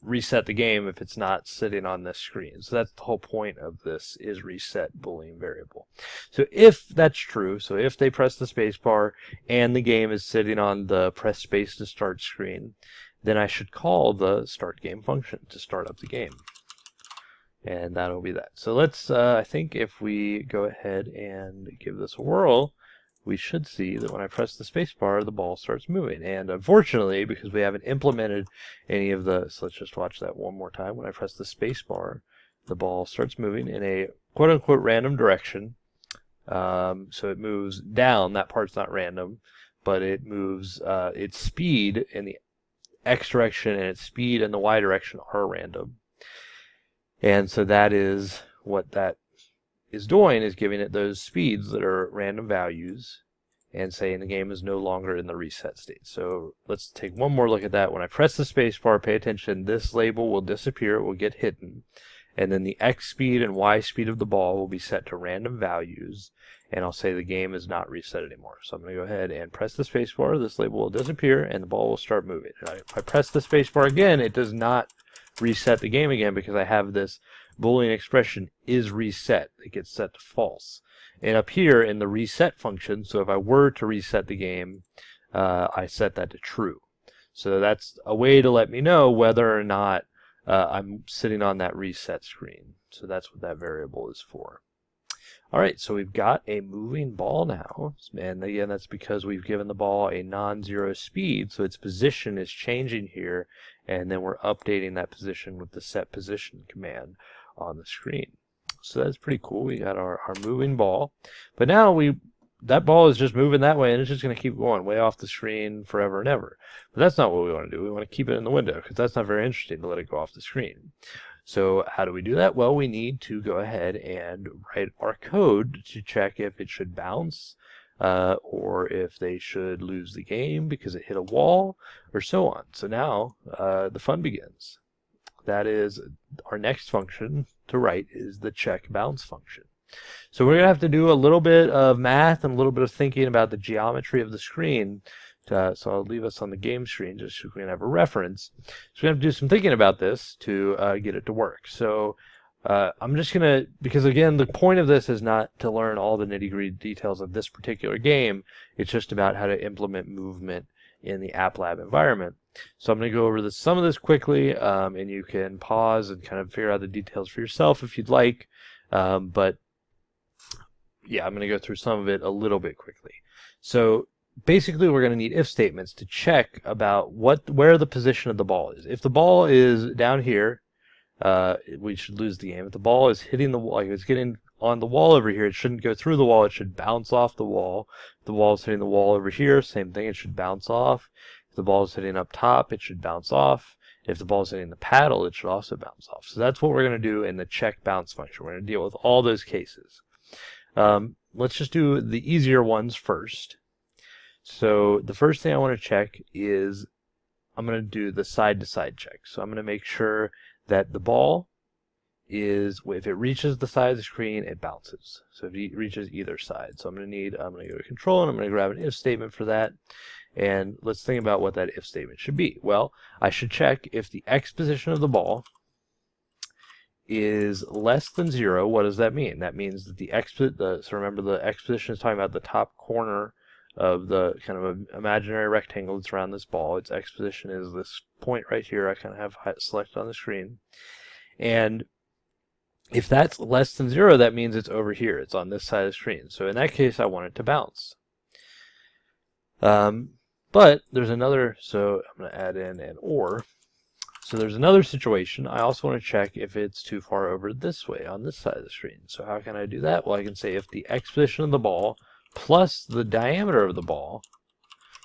reset the game if it's not sitting on this screen. So that's the whole point of this isReset Boolean variable. So if that's true, so if they press the space bar and the game is sitting on the press space to start screen, then I should call the start game function to start up the game. And that'll be that. So let's, I think if we go ahead and give this a whirl, we should see that when I press the spacebar, the ball starts moving. And unfortunately, because we haven't implemented any of the, so let's just watch that one more time. When I press the spacebar, the ball starts moving in a quote-unquote random direction. So it moves down. That part's not random, but it moves its speed in the x direction and its speed in the y direction are random. And so that is what that is doing, is giving it those speeds that are random values and saying the game is no longer in the reset state. So let's take one more look at that. When I press the space bar, pay attention, this label will disappear, it will get hidden, and then the x speed and y speed of the ball will be set to random values, and I'll say the game is not reset anymore. So I'm going to go ahead and press the space bar, this label will disappear, and the ball will start moving. And if I press the space bar again, it does not reset the game again, because I have this Boolean expression isReset. It gets set to false. And up here in the reset function, so if I were to reset the game, I set that to true. So that's a way to let me know whether or not I'm sitting on that reset screen. So that's what that variable is for. All right, so we've got a moving ball now, and again, that's because we've given the ball a non-zero speed, so its position is changing here, and then we're updating that position with the set position command on the screen. So that's pretty cool. We got our moving ball, but now that ball is just moving that way, and it's just going to keep going way off the screen forever and ever. But that's not what we want to do. We want to keep it in the window, because that's not very interesting to let it go off the screen. So how do we do that? Well, we need to go ahead and write our code to check if it should bounce, or if they should lose the game because it hit a wall, or so on. So now the fun begins. That is, our next function to write is the check bounce function. So we're going to have to do a little bit of math and a little bit of thinking about the geometry of the screen. So I'll leave us on the game screen just so we can have a reference. So we have to do some thinking about this to get it to work. So I'm just going to, because again, the point of this is not to learn all the nitty-gritty details of this particular game. It's just about how to implement movement in the AppLab environment. So I'm going to go over some of this quickly, and you can pause and kind of figure out the details for yourself if you'd like. But yeah, I'm going to go through some of it a little bit quickly. So basically, we're going to need if statements to check about where the position of the ball is. If the ball is down here, we should lose the game. If the ball is hitting the wall, like it's getting on the wall over here, it shouldn't go through the wall. It should bounce off the wall. If the ball is hitting the wall over here, same thing. It should bounce off. If the ball is hitting up top, it should bounce off. If the ball is hitting the paddle, it should also bounce off. So that's what we're going to do in the check bounce function. We're going to deal with all those cases. Let's just do the easier ones first. So the first thing I want to check is I'm going to do the side-to-side check. So I'm going to make sure that the ball is, if it reaches the side of the screen, it bounces. So if it reaches either side. So I'm going to go to control, and I'm going to grab an if statement for that. And let's think about what that if statement should be. Well, I should check if the x position of the ball is less than 0. What does that mean? That means that so remember the x position is talking about the top corner of the kind of imaginary rectangle that's around this ball. Its x position is this point right here. I kind of have selected on the screen. And if that's less than 0, that means it's over here. It's on this side of the screen. So in that case, I want it to bounce. But there's another, so I'm going to add in an or. So there's another situation. I also want to check if it's too far over this way on this side of the screen. So how can I do that? Well, I can say if the x position of the ball plus the diameter of the ball.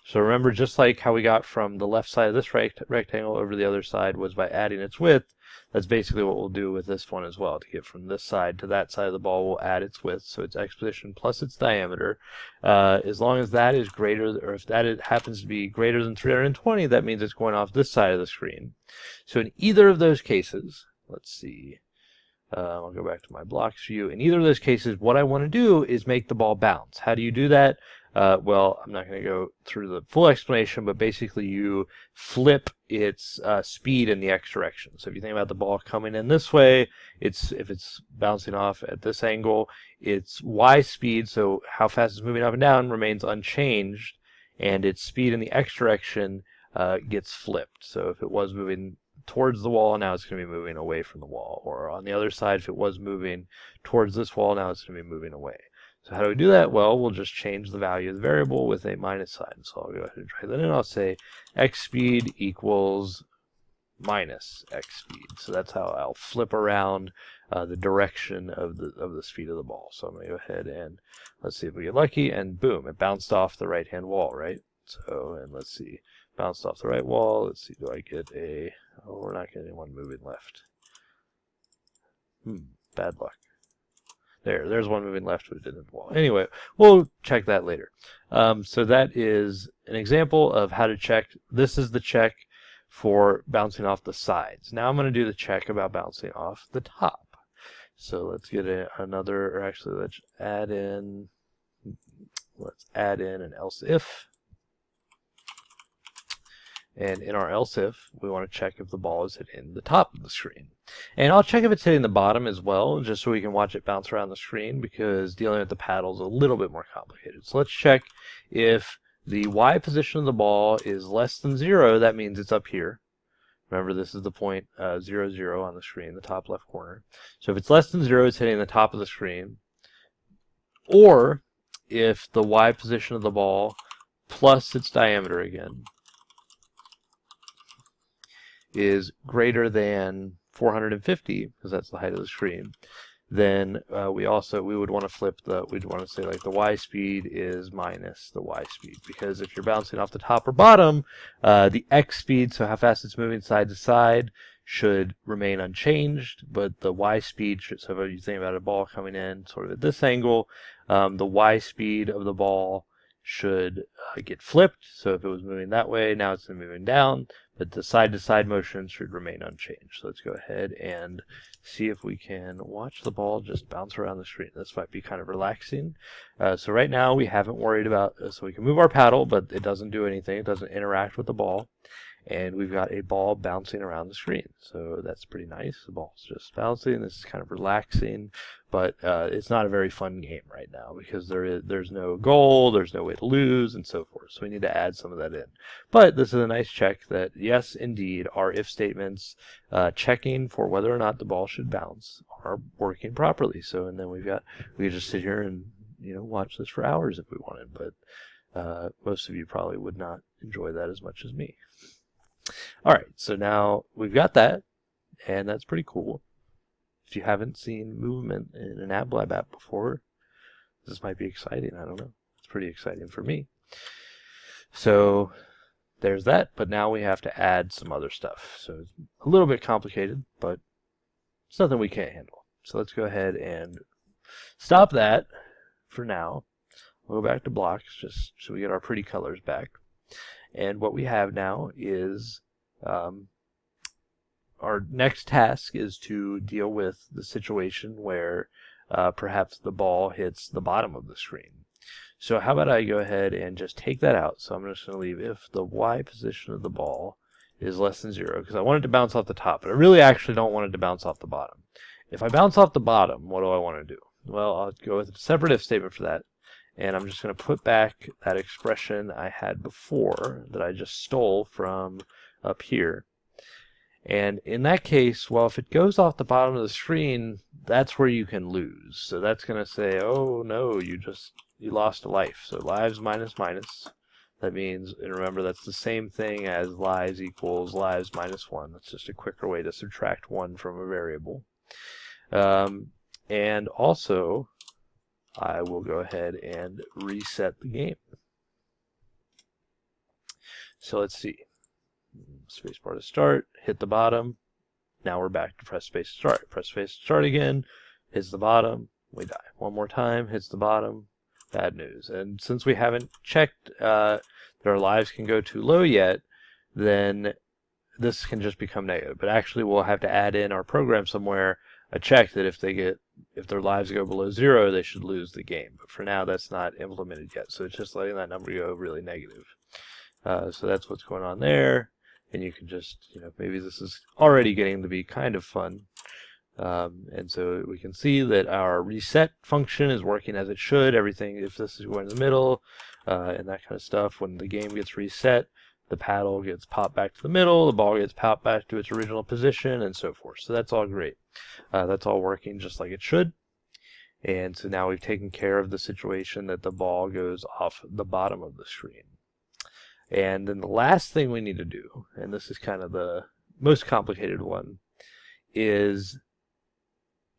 So remember, just like how we got from the left side of this rectangle over the other side was by adding its width, that's basically what we'll do with this one as well. To get from this side to that side of the ball, we'll add its width, so its x position plus its diameter. As long as that is greater, or if that happens to be greater than 320, that means it's going off this side of the screen. So in either of those cases, let's see, I'll go back to my blocks view. In either of those cases, what I want to do is make the ball bounce. How do you do that? Well, I'm not going to go through the full explanation, but basically you flip its speed in the x direction. So if you think about the ball coming in this way, if it's bouncing off at this angle, its y speed, so how fast it's moving up and down, remains unchanged, and its speed in the x direction gets flipped. So if it was moving towards the wall, now it's going to be moving away from the wall. Or on the other side, if it was moving towards this wall, now it's going to be moving away. So how do we do that? Well, we'll just change the value of the variable with a minus sign. So I'll go ahead and try that in. I'll say x speed equals minus x speed. So that's how I'll flip around the direction of the speed of the ball. So I'm going to go ahead and let's see if we get lucky, and boom, it bounced off the right-hand wall, right? So, and let's see, bounced off the right wall. Let's see, do I get a, oh, we're not getting one moving left. Bad luck. There's one moving left, but it didn't hit the wall. Anyway, we'll check that later. So that is an example of how to check. This is the check for bouncing off the sides. Now I'm going to do the check about bouncing off the top. So let's get another, or actually let's add in an else if. And in our else if, we want to check if the ball is hitting the top of the screen. And I'll check if it's hitting the bottom as well, just so we can watch it bounce around the screen, because dealing with the paddle is a little bit more complicated. So let's check if the y position of the ball is less than 0, that means it's up here. Remember, this is the point 0, 0 on the screen, the top left corner. So if it's less than 0, it's hitting the top of the screen. Or if the y position of the ball plus its diameter again is greater than 450, because that's the height of the screen, then we would want to flip we'd want to say like the y speed is minus the y speed, because if you're bouncing off the top or bottom, the x speed, so how fast it's moving side to side, should remain unchanged, but the y speed should, so if you think about a ball coming in sort of at this angle, the y speed of the ball should get flipped. So if it was moving that way, now it's moving down, but the side-to-side motion should remain unchanged. So let's go ahead and see if we can watch the ball just bounce around the screen. This might be kind of relaxing. So right now we haven't worried about, so we can move our paddle, but it doesn't do anything. It doesn't interact with the ball. And we've got a ball bouncing around the screen. So that's pretty nice. The ball's just bouncing. This is kind of relaxing, but it's not a very fun game right now because there's no goal, there's no way to lose, and so forth. So we need to add some of that in. But this is a nice check that, yes, indeed, our if statements checking for whether or not the ball should bounce are working properly. So, and then we could just sit here and watch this for hours if we wanted, but most of you probably would not enjoy that as much as me. All right, so now we've got that, and that's pretty cool. If you haven't seen movement in an AppLab app before, this might be exciting. I don't know. It's pretty exciting for me. So there's that, but now we have to add some other stuff. So it's a little bit complicated, but it's nothing we can't handle. So let's go ahead and stop that for now. We'll go back to blocks just so we get our pretty colors back. And what we have now is our next task is to deal with the situation where perhaps the ball hits the bottom of the screen. So how about I go ahead and just take that out. So I'm just going to leave if the y position of the ball is less than 0, because I want it to bounce off the top, but I really actually don't want it to bounce off the bottom. If I bounce off the bottom, what do I want to do? Well, I'll go with a separate if statement for that. And I'm just going to put back that expression I had before that I just stole from up here. And in that case, well, if it goes off the bottom of the screen, that's where you can lose. So that's going to say, oh no, you lost a life. So lives minus minus. That means, and remember, that's the same thing as lives equals lives minus 1. That's just a quicker way to subtract 1 from a variable. And also, I will go ahead and reset the game. So let's see. Spacebar to start, hit the bottom. Now we're back to press space to start. Press space to start again, hits the bottom, we die. One more time, hits the bottom, bad news. And since we haven't checked that our lives can go too low yet, then this can just become negative. But actually we'll have to add in our program somewhere a check that if their lives go below 0, they should lose the game. But for now, that's not implemented yet. So it's just letting that number go really negative. So that's what's going on there. And you can just, maybe this is already getting to be kind of fun. And so we can see that our reset function is working as it should. Everything, if this is going in the middle, and that kind of stuff, when the game gets reset, the paddle gets popped back to the middle, the ball gets popped back to its original position, and so forth. So that's all great. That's all working just like it should. And so now we've taken care of the situation that the ball goes off the bottom of the screen. And then the last thing we need to do, and this is kind of the most complicated one, is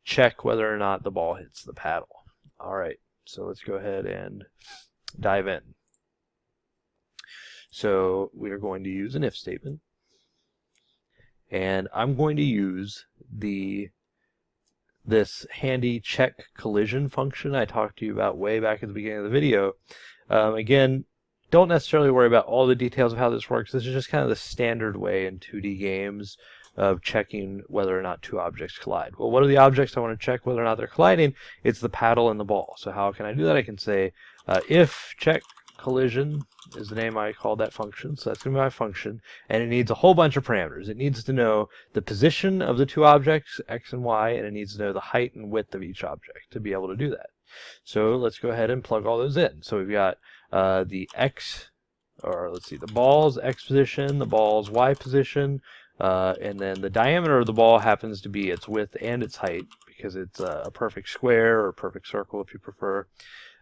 check whether or not the ball hits the paddle. All right, so let's go ahead and dive in. So we are going to use an if statement, and I'm going to use this handy check collision function I talked to you about way back at the beginning of the video. Again, don't necessarily worry about all the details of how this works. This is just kind of the standard way in 2D games of checking whether or not two objects collide. Well, what are the objects I want to check whether or not they're colliding? It's the paddle and the ball. So how can I do that? I can say if check collision is the name I called that function. So that's going to be my function. And it needs a whole bunch of parameters. It needs to know the position of the two objects, x and y, and it needs to know the height and width of each object to be able to do that. So let's go ahead and plug all those in. So we've got the ball's x position, the ball's y position, and then the diameter of the ball happens to be its width and its height, because it's a perfect square or a perfect circle if you prefer.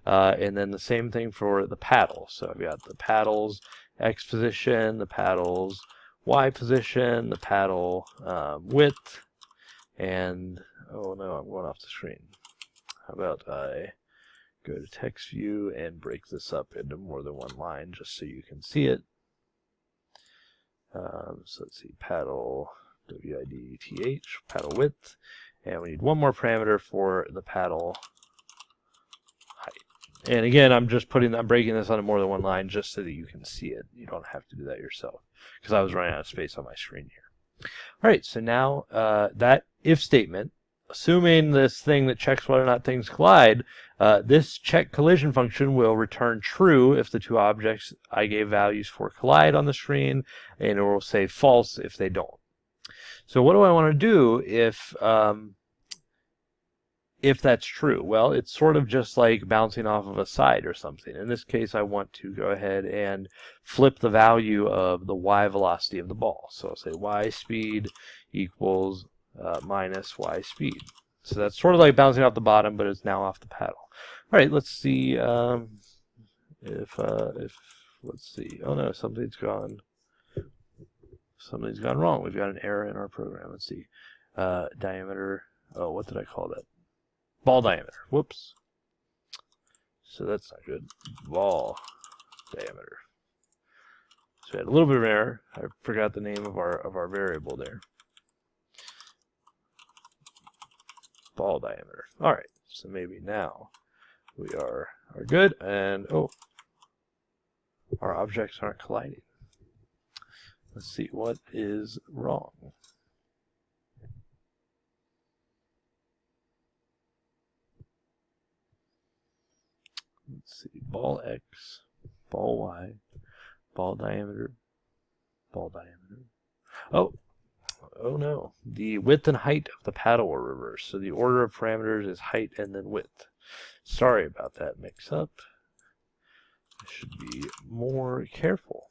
And then the same thing for the paddle. So I've got the paddle's X position, the paddle's Y position, the paddle width, and oh no, I'm going off the screen. How about I go to text view and break this up into more than one line just so you can see it. So let's see, paddle width, paddle width, and we need one more parameter for the paddle height. And again, I'm breaking this onto more than one line just so that you can see it. You don't have to do that yourself, because I was running out of space on my screen here. All right, so now that if statement, assuming this thing that checks whether or not things collide, this check collision function will return true if the two objects I gave values for collide on the screen, and it will say false if they don't. So what do I want to do if that's true? Well, it's sort of just like bouncing off of a side or something. In this case, I want to go ahead and flip the value of the y velocity of the ball. So I'll say y speed equals minus y speed. So that's sort of like bouncing off the bottom, but it's now off the paddle. All right, let's see if let's see. Oh no, something's gone wrong. We've got an error in our program. Let's see. Diameter. Oh, what did I call that? Ball diameter. Whoops. So that's not good. Ball diameter. So we had a little bit of an error. I forgot the name of our variable there. Ball diameter. All right. So maybe now we are good, and oh, our objects aren't colliding. Let's see what is wrong. Let's see, ball X, ball Y, ball diameter, ball diameter. Oh no, the width and height of the paddle are reversed. So the order of parameters is height and then width. Sorry about that mix-up. I should be more careful.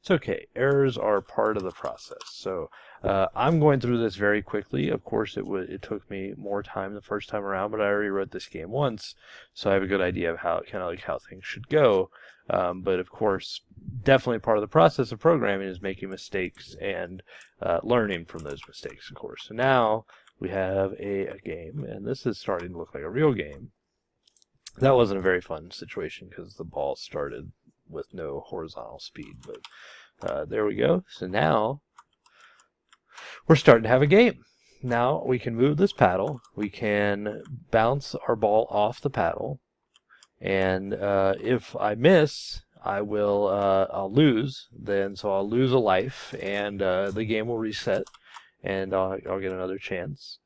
It's okay. Errors are part of the process. So I'm going through this very quickly. Of course, it took me more time the first time around, but I already wrote this game once, so I have a good idea of how things should go. But of course, definitely part of the process of programming is making mistakes and learning from those mistakes, of course. So now we have a game, and this is starting to look like a real game. That wasn't a very fun situation because the ball started with no horizontal speed, but there we go. So now we're starting to have a game. Now we can move this paddle, we can bounce our ball off the paddle, and if I miss, I'll lose. So I'll lose a life, and the game will reset, and I'll get another chance.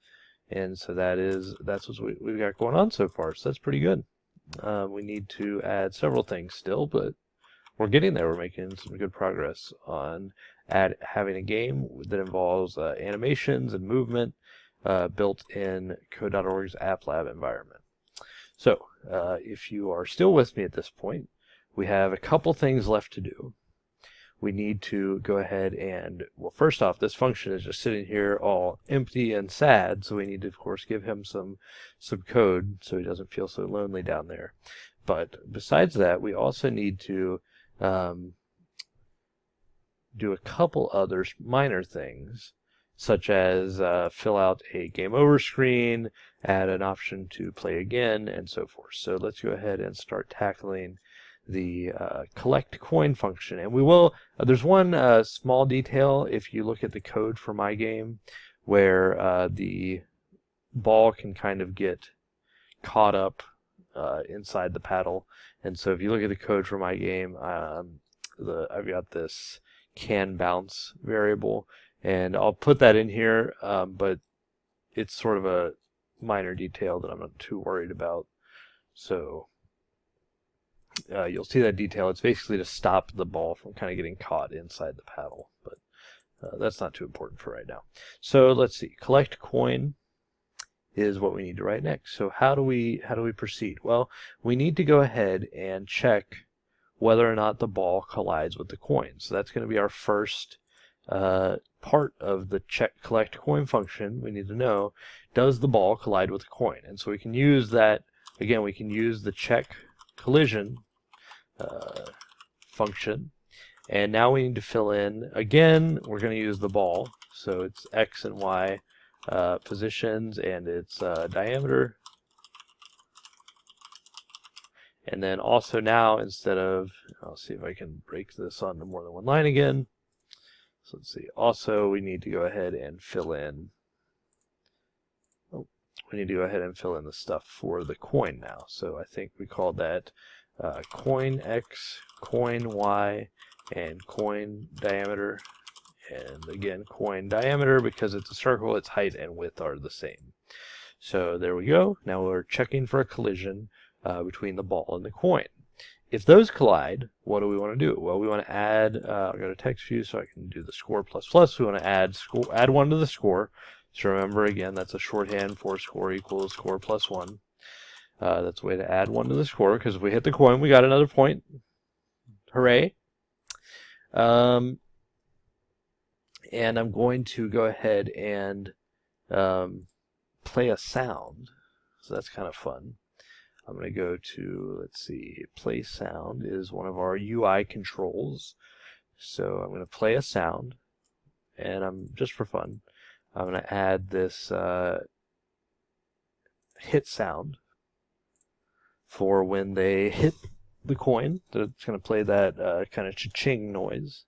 And so that's what we've got going on so far. So that's pretty good. We need to add several things still, but we're getting there. We're making some good progress on having a game that involves animations and movement built in Code.org's AppLab environment. So if you are still with me at this point, we have a couple things left to do. We need to go ahead and, well, first off, this function is just sitting here all empty and sad, so we need to, of course, give him some code so he doesn't feel so lonely down there. But besides that, we also need to do a couple other minor things, such as fill out a game over screen, add an option to play again, and so forth. So let's go ahead and start tackling the collect coin function. And we will, there's one small detail if you look at the code for my game, where the ball can kind of get caught up inside the paddle. And so if you look at the code for my game, I've got this can bounce variable, and I'll put that in here, but it's sort of a minor detail that I'm not too worried about. So you'll see that detail. It's basically to stop the ball from kind of getting caught inside the paddle, but that's not too important for right now. So let's see, collect coin is what we need to write next. So how do we proceed? Well, we need to go ahead and check whether or not the ball collides with the coin. So that's going to be our first part of the check collect coin function, we need to know, does the ball collide with the coin? And so we can use that, again, we can use the check collision function. And now we need to fill in, again, we're going to use the ball. So it's X and Y positions, and its diameter. And then also now, instead of, I'll see if I can break this onto more than one line again. So let's see, also we need to go ahead and fill in, the stuff for the coin now. So I think we called that coin X, coin Y, and coin diameter. And again, coin diameter, because it's a circle, its height and width are the same. So there we go. Now we're checking for a collision between the ball and the coin. If those collide, what do we want to do? Well, we want to add, I'll go to text view so I can do the score plus plus. We want to add 1 to the score. So remember, again, that's a shorthand for score equals score plus 1. That's a way to add 1 to the score, because if we hit the coin, we got another point. Hooray. And I'm going to go ahead and play a sound. So that's kind of fun. I'm going to go to, let's see, play sound is one of our UI controls. So I'm going to play a sound, and I'm just for fun, I'm going to add this hit sound for when they hit the coin. It's going to play that kind of cha-ching noise.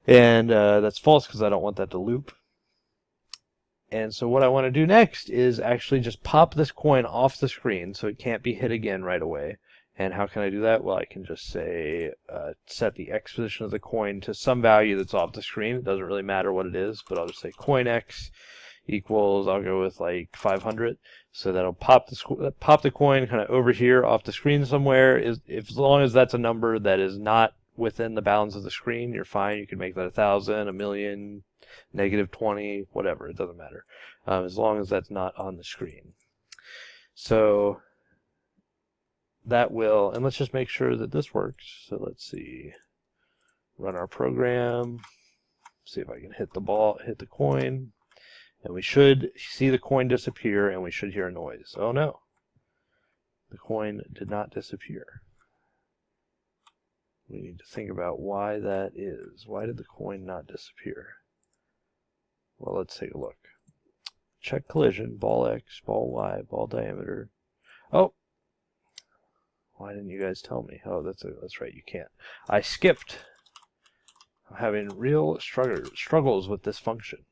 And that's false because I don't want that to loop. And so what I want to do next is actually just pop this coin off the screen so it can't be hit again right away. And how can I do that? Well, I can just say set the X position of the coin to some value that's off the screen. It doesn't really matter what it is, but I'll just say coin X equals, I'll go with like 500. So that'll pop the coin kind of over here off the screen somewhere. As long as that's a number that is not within the bounds of the screen, you're fine. You can make that 1,000, 1,000,000, -20, whatever, it doesn't matter, as long as that's not on the screen. So that will, and let's just make sure that this works. So let's see, run our program, see if I can hit the coin, and we should see the coin disappear, and we should hear a noise. Oh no, the coin did not disappear. We need to think about why that is. Why did the coin not disappear? Well, let's take a look. Check collision, ball X, ball Y, ball diameter. Oh! Why didn't you guys tell me? Oh, that's right, you can't. I skipped. I'm having real struggles with this function.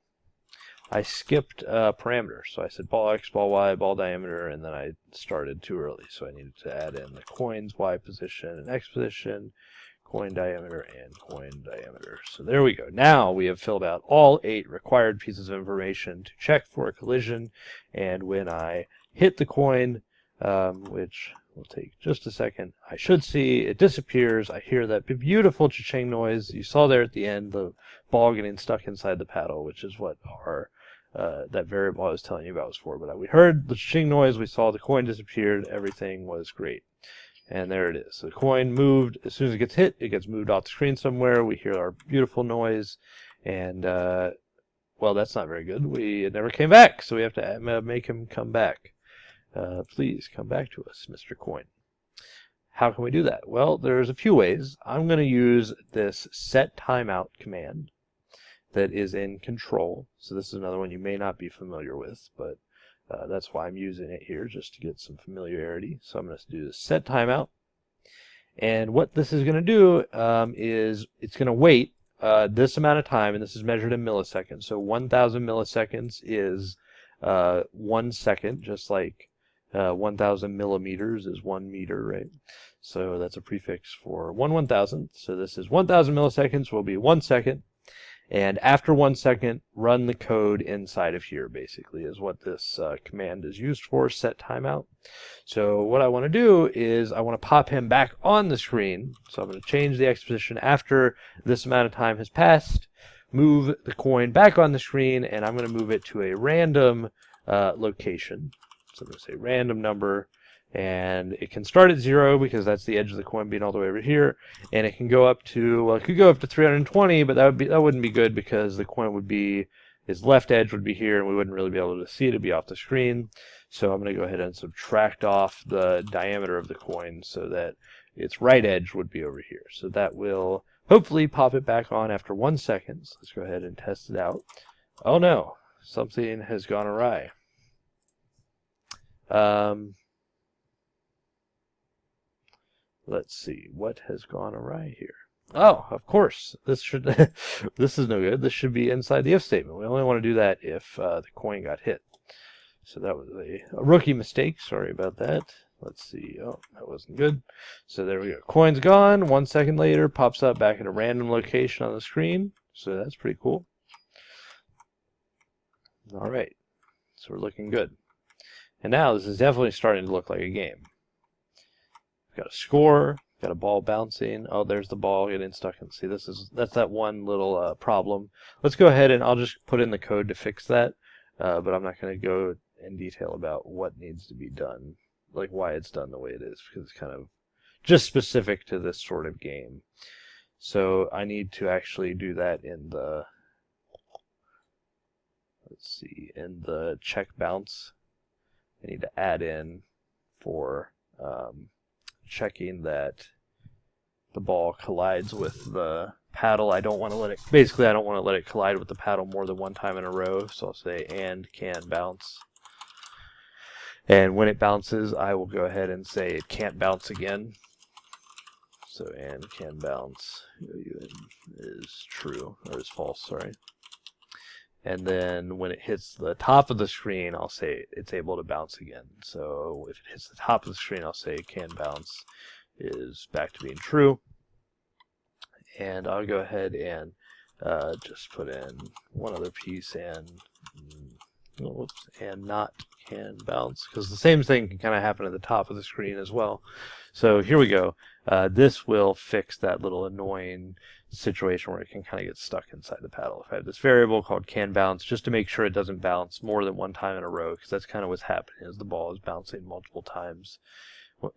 I skipped parameters. So I said ball X, ball Y, ball diameter, and then I started too early. So I needed to add in the coin's Y position and X position, coin diameter, and coin diameter. So there we go. Now we have filled out all 8 required pieces of information to check for a collision. And when I hit the coin, which will take just a second, I should see it disappears. I hear that beautiful cha-ching noise you saw there at the end, the ball getting stuck inside the paddle, which is what our that variable I was telling you about was for. But we heard the cha-ching noise, we saw the coin disappeared, everything was great. And there it is. So the coin moved. As soon as it gets hit, it gets moved off the screen somewhere. We hear our beautiful noise. And, well, that's not very good. It never came back. So we have to make him come back. Please come back to us, Mr. Coin. How can we do that? Well, there's a few ways. I'm going to use this set timeout command that is in control. So this is another one you may not be familiar with, but that's why I'm using it here, just to get some familiarity. So I'm going to do the set timeout. And what this is going to do is it's going to wait this amount of time, and this is measured in milliseconds. So 1,000 milliseconds is 1 second, just like 1,000 millimeters is 1 meter, right? So that's a prefix for 1/1000. So this is 1,000 milliseconds will be 1 second. And after 1 second, run the code inside of here, basically, is what this command is used for, set timeout. So what I want to do is I want to pop him back on the screen. So I'm going to change the X position after this amount of time has passed, move the coin back on the screen, and I'm going to move it to a random location. So I'm going to say random number, And it can start at 0 because that's the edge of the coin being all the way over here, and it can go up to, well, it could go up to 320, but that wouldn't be good because the coin would be, its left edge would be here, and we wouldn't really be able to see it. It'd be off the screen. So I'm going to go ahead and subtract off the diameter of the coin so that its right edge would be over here. So that will hopefully pop it back on after 1 second. So let's go ahead and test it out. Oh no, something has gone awry. Let's see, what has gone awry here? Oh, of course, this should this is no good. This should be inside the if statement. We only want to do that if the coin got hit. So that was a rookie mistake. Sorry about that. Let's see. Oh, that wasn't good. So there we go. Coin's gone. 1 second later, pops up back at a random location on the screen. So that's pretty cool. All right. So we're looking good. And now this is definitely starting to look like a game. Got a score, got a ball bouncing. Oh, there's the ball getting stuck in. See, that's that one little problem. Let's go ahead and I'll just put in the code to fix that, but I'm not going to go in detail about what needs to be done, like why it's done the way it is, because it's kind of just specific to this sort of game. So I need to actually do that in the, let's see, in the check bounce. I need to add in for checking that the ball collides with the paddle. I don't want to let it, basically I don't want to let it collide with the paddle more than one time in a row, so I'll say and can bounce. And when it bounces, I will go ahead and say it can't bounce again. So and can bounce is true, or is false, sorry. And then when it hits the top of the screen, I'll say it's able to bounce again. So if it hits the top of the screen, I'll say can bounce is back to being true. And I'll go ahead and just put in one other piece and not can bounce, because the same thing can kind of happen at the top of the screen as well. So here we go. This will fix that little annoying situation where it can kind of get stuck inside the paddle. If I have this variable called can bounce, just to make sure it doesn't bounce more than one time in a row, because that's kind of what's happening, is the ball is bouncing multiple times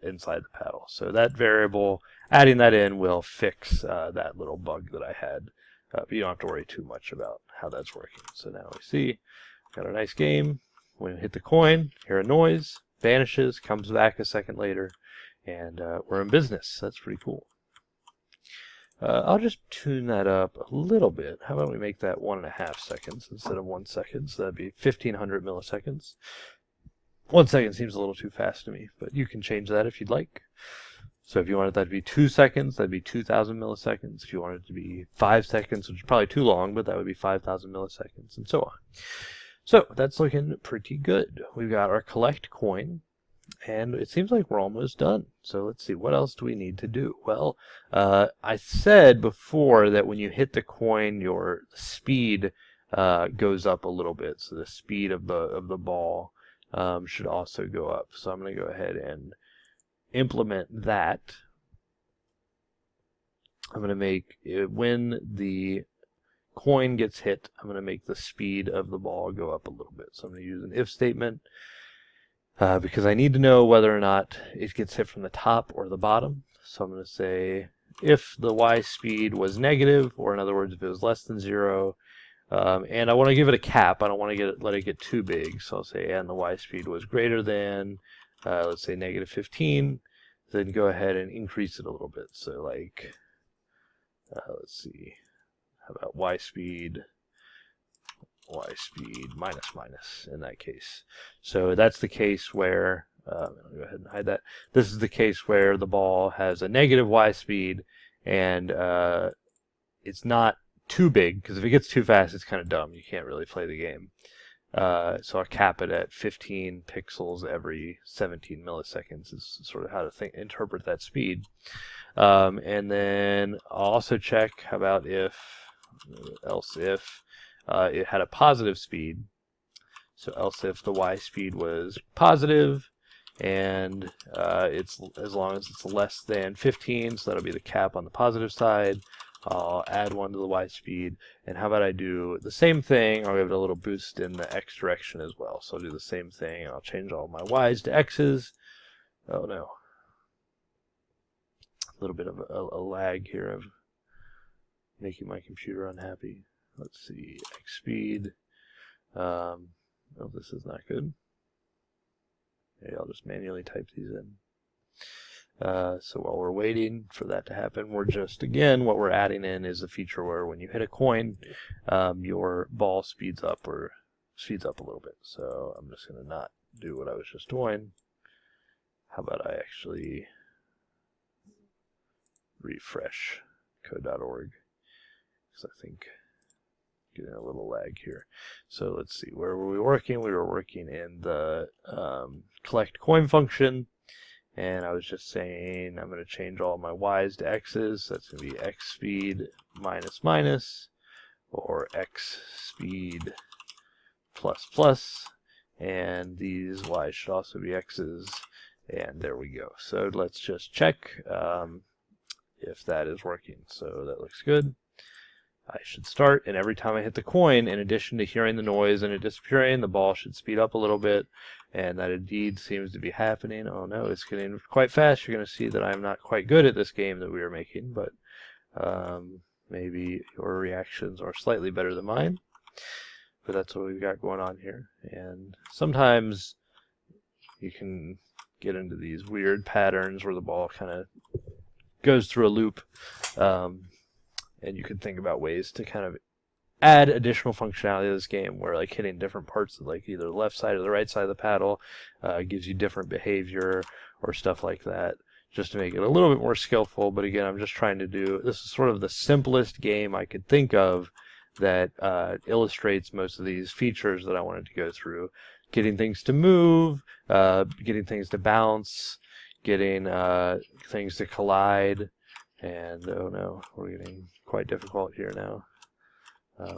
inside the paddle. So that variable, adding that in, will fix that little bug that I had. But you don't have to worry too much about how that's working. So now we see, got a nice game. When we hit the coin, hear a noise, vanishes, comes back a second later, and we're in business. That's pretty cool. I'll just tune that up a little bit. How about we make that 1.5 seconds instead of 1 second? So that'd be 1500 milliseconds. 1 second seems a little too fast to me, but you can change that if you'd like. So if you wanted that to be 2 seconds, that'd be 2000 milliseconds. If you wanted it to be 5 seconds, which is probably too long, but that would be 5000 milliseconds, and so on. So that's looking pretty good. We've got our collect coin, and it seems like we're almost done. So let's see, what else do we need to do? Well, I said before that when you hit the coin, your speed goes up a little bit. So the speed of the ball should also go up. So I'm going to go ahead and implement that. I'm going to make, when the coin gets hit, I'm going to make the speed of the ball go up a little bit. So I'm going to use an if statement because I need to know whether or not it gets hit from the top or the bottom. So I'm going to say if the y speed was negative, or in other words, if it was less than 0, and I want to give it a cap. I don't want to let it get too big. So I'll say and the y speed was greater than, let's say, negative 15. Then go ahead and increase it a little bit. So like, let's see. How about y speed minus in that case. So that's the case where, I'll go ahead and hide that. This is the case where the ball has a negative y speed, and it's not too big, because if it gets too fast, it's kind of dumb. You can't really play the game. So I'll cap it at 15 pixels every 17 milliseconds is sort of how to interpret that speed. And then I'll also check, how about else if it had a positive speed. So else if the y speed was positive, and it's as long as it's less than 15, so that'll be the cap on the positive side. I'll add 1 to the y speed, and how about I do the same thing? I'll give it a little boost in the x direction as well. So I'll do the same thing, and I'll change all my y's to x's. Oh no. A little bit of a lag here of making my computer unhappy. Let's see, X speed. Oh, this is not good. Maybe I'll just manually type these in. So while we're waiting for that to happen, we're just, again, what we're adding in is a feature where when you hit a coin, your ball speeds up a little bit. So I'm just going to not do what I was just doing. How about I actually refresh code.org, because I think getting a little lag here. So let's see, where were we working? We were working in the collect coin function, and I was just saying I'm going to change all my y's to x's. That's going to be x speed minus minus, or x speed plus plus, and these y's should also be x's, and there we go. So let's just check if that is working. So that looks good. I should start, and every time I hit the coin, in addition to hearing the noise and it disappearing, the ball should speed up a little bit, and that indeed seems to be happening. Oh no, it's getting quite fast. You're going to see that I'm not quite good at this game that we are making, but maybe your reactions are slightly better than mine. But that's what we've got going on here. And sometimes you can get into these weird patterns where the ball kind of goes through a loop. And you can think about ways to kind of add additional functionality to this game, where like hitting different parts of like either the left side or the right side of the paddle gives you different behavior or stuff like that, just to make it a little bit more skillful. But again, I'm just trying to do, this is sort of the simplest game I could think of that illustrates most of these features that I wanted to go through. Getting things to move, getting things to bounce, getting things to collide. And oh no, we're getting quite difficult here now.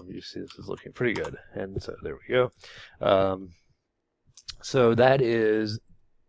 You see this is looking pretty good. And so there we go. So that is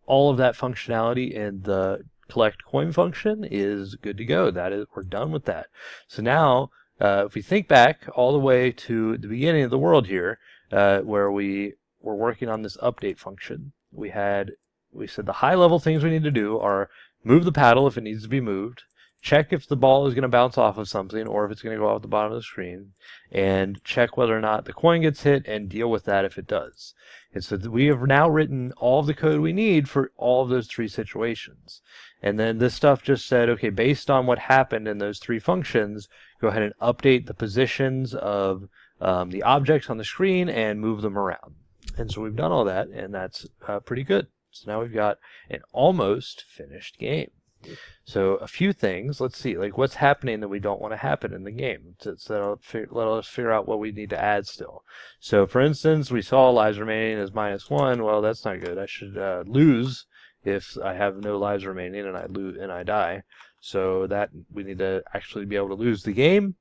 all of that functionality in the collect coin function is good to go. That is, we're done with that. So now, if we think back all the way to the beginning of the world here, where we were working on this update function, we said the high level things we need to do are move the paddle if it needs to be moved, check if the ball is going to bounce off of something or if it's going to go off the bottom of the screen, and check whether or not the coin gets hit and deal with that if it does. And so we have now written all of the code we need for all of those three situations. And then this stuff just said, okay, based on what happened in those three functions, go ahead and update the positions of the objects on the screen and move them around. And so we've done all that, and that's pretty good. So now we've got an almost finished game. So a few things, let's see, like what's happening that we don't want to happen in the game. So let us figure out what we need to add still. So for instance, we saw lives remaining as -1. Well, that's not good. I should lose if I have no lives remaining and I die. So that we need to actually be able to lose the game.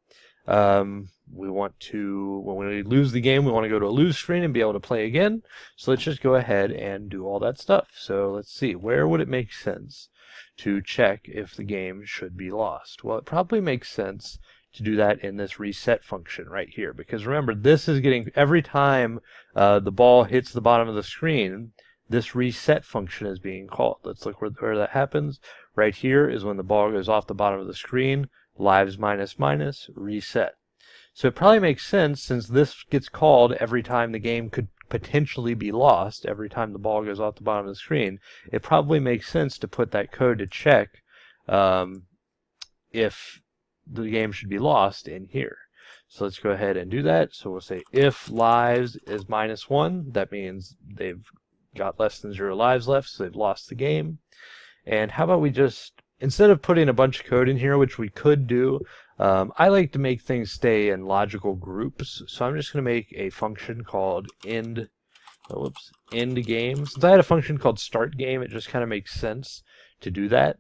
We want to, when we lose the game, we want to go to a lose screen and be able to play again. So let's just go ahead and do all that stuff. So let's see, where would it make sense to check if the game should be lost? Well, it probably makes sense to do that in this reset function right here, because remember, this is getting, every time the ball hits the bottom of the screen, this reset function is being called. Let's look where that happens. Right here is when the ball goes off the bottom of the screen, lives minus minus, reset. So it probably makes sense, since this gets called every time the game could potentially be lost, every time the ball goes off the bottom of the screen, it probably makes sense to put that code to check if the game should be lost in here. So let's go ahead and do that. So we'll say if lives is -1, that means they've got less than 0 lives left, so they've lost the game. And how about we just, instead of putting a bunch of code in here, which we could do, I like to make things stay in logical groups. So I'm just going to make a function called end game. Since I had a function called start game, it just kind of makes sense to do that.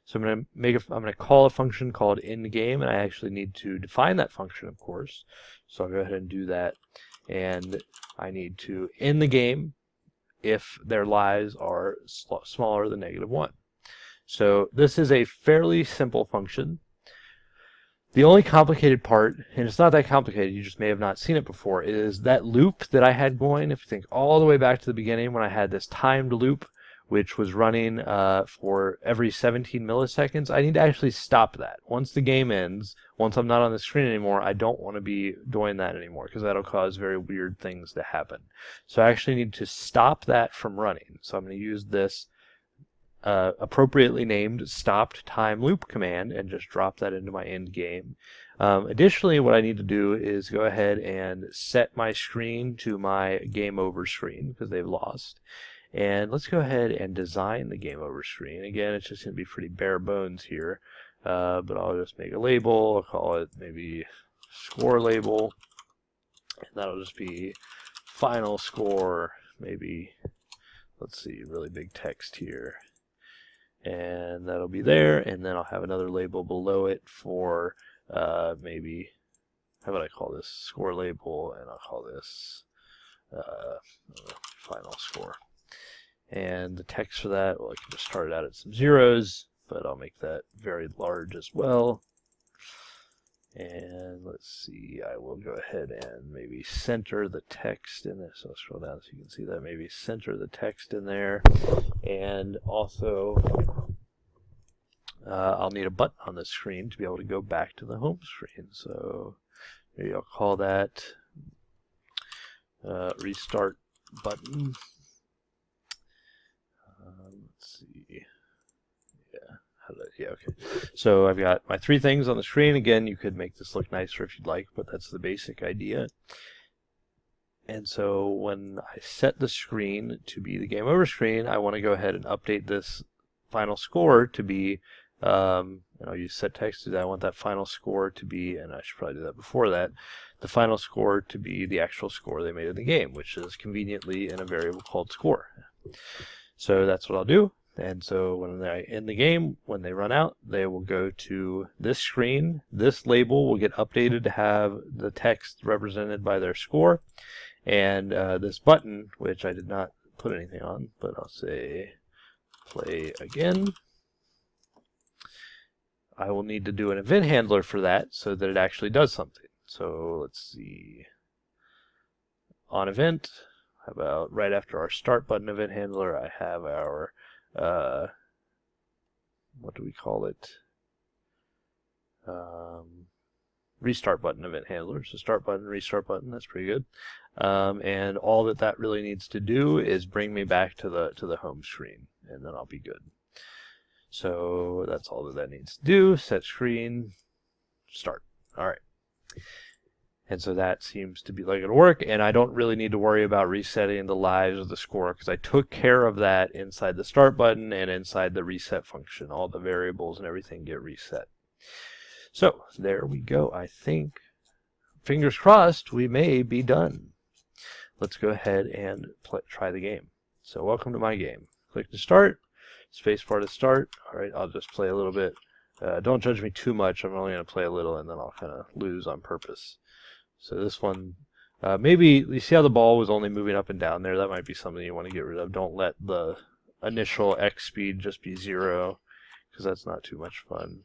So I'm going to call a function called end game, and I actually need to define that function, of course. So I'll go ahead and do that, and I need to end the game if their lives are smaller than -1. So this is a fairly simple function. The only complicated part, and it's not that complicated, you just may have not seen it before, is that loop that I had going. If you think all the way back to the beginning when I had this timed loop which was running for every 17 milliseconds. I need to actually stop that. Once the game ends, once I'm not on the screen anymore, I don't want to be doing that anymore because that'll cause very weird things to happen. So I actually need to stop that from running. So I'm going to use this appropriately named stopped time loop command and just drop that into my end game. Additionally, what I need to do is go ahead and set my screen to my game over screen because they've lost. And let's go ahead and design the game over screen. Again, it's just going to be pretty bare bones here, but I'll just make a label. I'll call it maybe score label, and that'll just be final score, maybe, let's see, really big text here. And that'll be there, and then I'll have another label below it for maybe, how about I call this score label, and I'll call this final score. And the text for that, well, I can just start it out at some zeros, but I'll make that very large as well. And let's see, I will go ahead and maybe center the text in this. So I'll scroll down so you can see that. Maybe center the text in there. And also, I'll need a button on the screen to be able to go back to the home screen. So maybe I'll call that restart button. Let's see. Yeah, okay. So I've got my three things on the screen. Again, you could make this look nicer if you'd like, but that's the basic idea. And so when I set the screen to be the game over screen, I want to go ahead and update this final score to be, and I'll use set text to that. I want that final score to be, and I should probably do that before that, the final score to be the actual score they made in the game, which is conveniently in a variable called score. So that's what I'll do. And so when they end the game, when they run out, they will go to this screen. This label will get updated to have the text represented by their score. And this button, which I did not put anything on, but I'll say play again. I will need to do an event handler for that so that it actually does something. So let's see. On event, how about right after our start button event handler, I have our what do we call it? Restart button event handler. So start button, restart button. That's pretty good. And all that really needs to do is bring me back to the home screen, and then I'll be good. So that's all that needs to do. Set screen, start. All right. And so that seems to be like it'll work, and I don't really need to worry about resetting the lives of the score because I took care of that inside the start button and inside the reset function. All the variables and everything get reset. So there we go. I think, fingers crossed, we may be done. Let's go ahead and try the game. So welcome to my game. Click to start, spacebar to start. All right, I'll just play a little bit. Don't judge me too much. I'm only going to play a little, and then I'll kind of lose on purpose. So this one, maybe you see how the ball was only moving up and down there. That might be something you want to get rid of. Don't let the initial X speed just be 0, because that's not too much fun.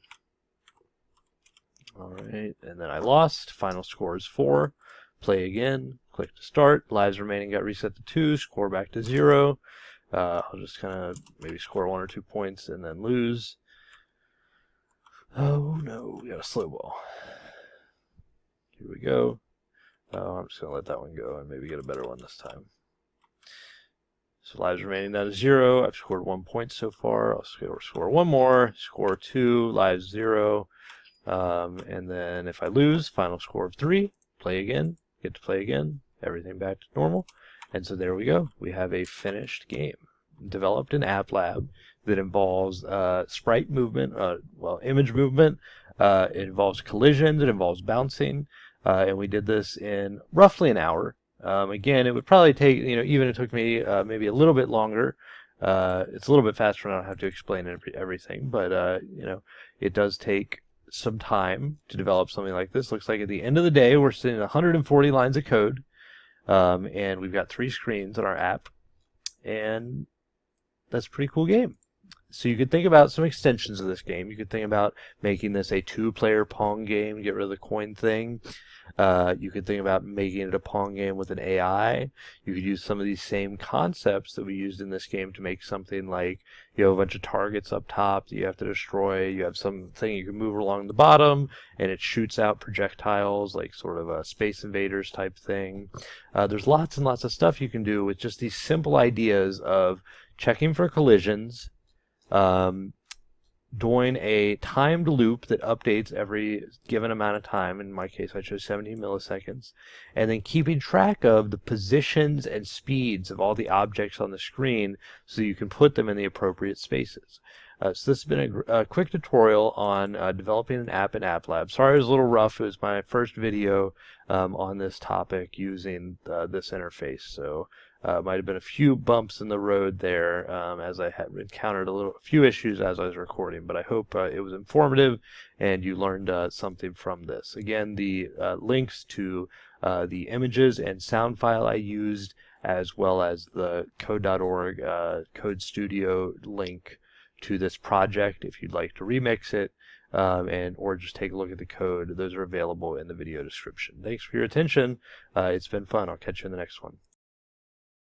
All right, and then I lost. Final score is 4. Play again. Click to start. Lives remaining got reset to 2. Score back to 0. I'll just kind of maybe score 1 or 2 points and then lose. Oh no, we got a slow ball. Here we go. I'm just going to let that one go and maybe get a better one this time. So lives remaining down to 0. I've scored 1 point so far. I'll score 1 more. Score 2. Lives 0. And then if I lose, final score of 3. Play again. Get to play again. Everything back to normal. And so there we go. We have a finished game developed in AppLab that involves sprite movement, image movement. It involves collisions. It involves bouncing. And we did this in roughly an hour. Again, it would probably take, even it took me maybe a little bit longer. It's a little bit faster and I don't have to explain everything, but, it does take some time to develop something like this. Looks like at the end of the day, we're sitting at 140 lines of code, and we've got 3 screens in our app, and that's a pretty cool game. So you could think about some extensions of this game. You could think about making this a two-player Pong game, get rid of the coin thing. You could think about making it a Pong game with an AI. You could use some of these same concepts that we used in this game to make something like you have a bunch of targets up top that you have to destroy. You have something you can move along the bottom, and it shoots out projectiles like sort of a Space Invaders type thing. There's lots and lots of stuff you can do with just these simple ideas of checking for collisions, doing a timed loop that updates every given amount of time. In my case, I chose 17 milliseconds. And then keeping track of the positions and speeds of all the objects on the screen so you can put them in the appropriate spaces. So this has been a quick tutorial on developing an app in AppLab. Sorry it was a little rough. It was my first video on this topic using this interface. So might have been a few bumps in the road there as I had encountered a few issues as I was recording, but I hope it was informative and you learned something from this. Again, the links to the images and sound file I used, as well as the code.org Code Studio link to this project if you'd like to remix it, or just take a look at the code. Those are available in the video description. Thanks for your attention. It's been fun. I'll catch you in the next one.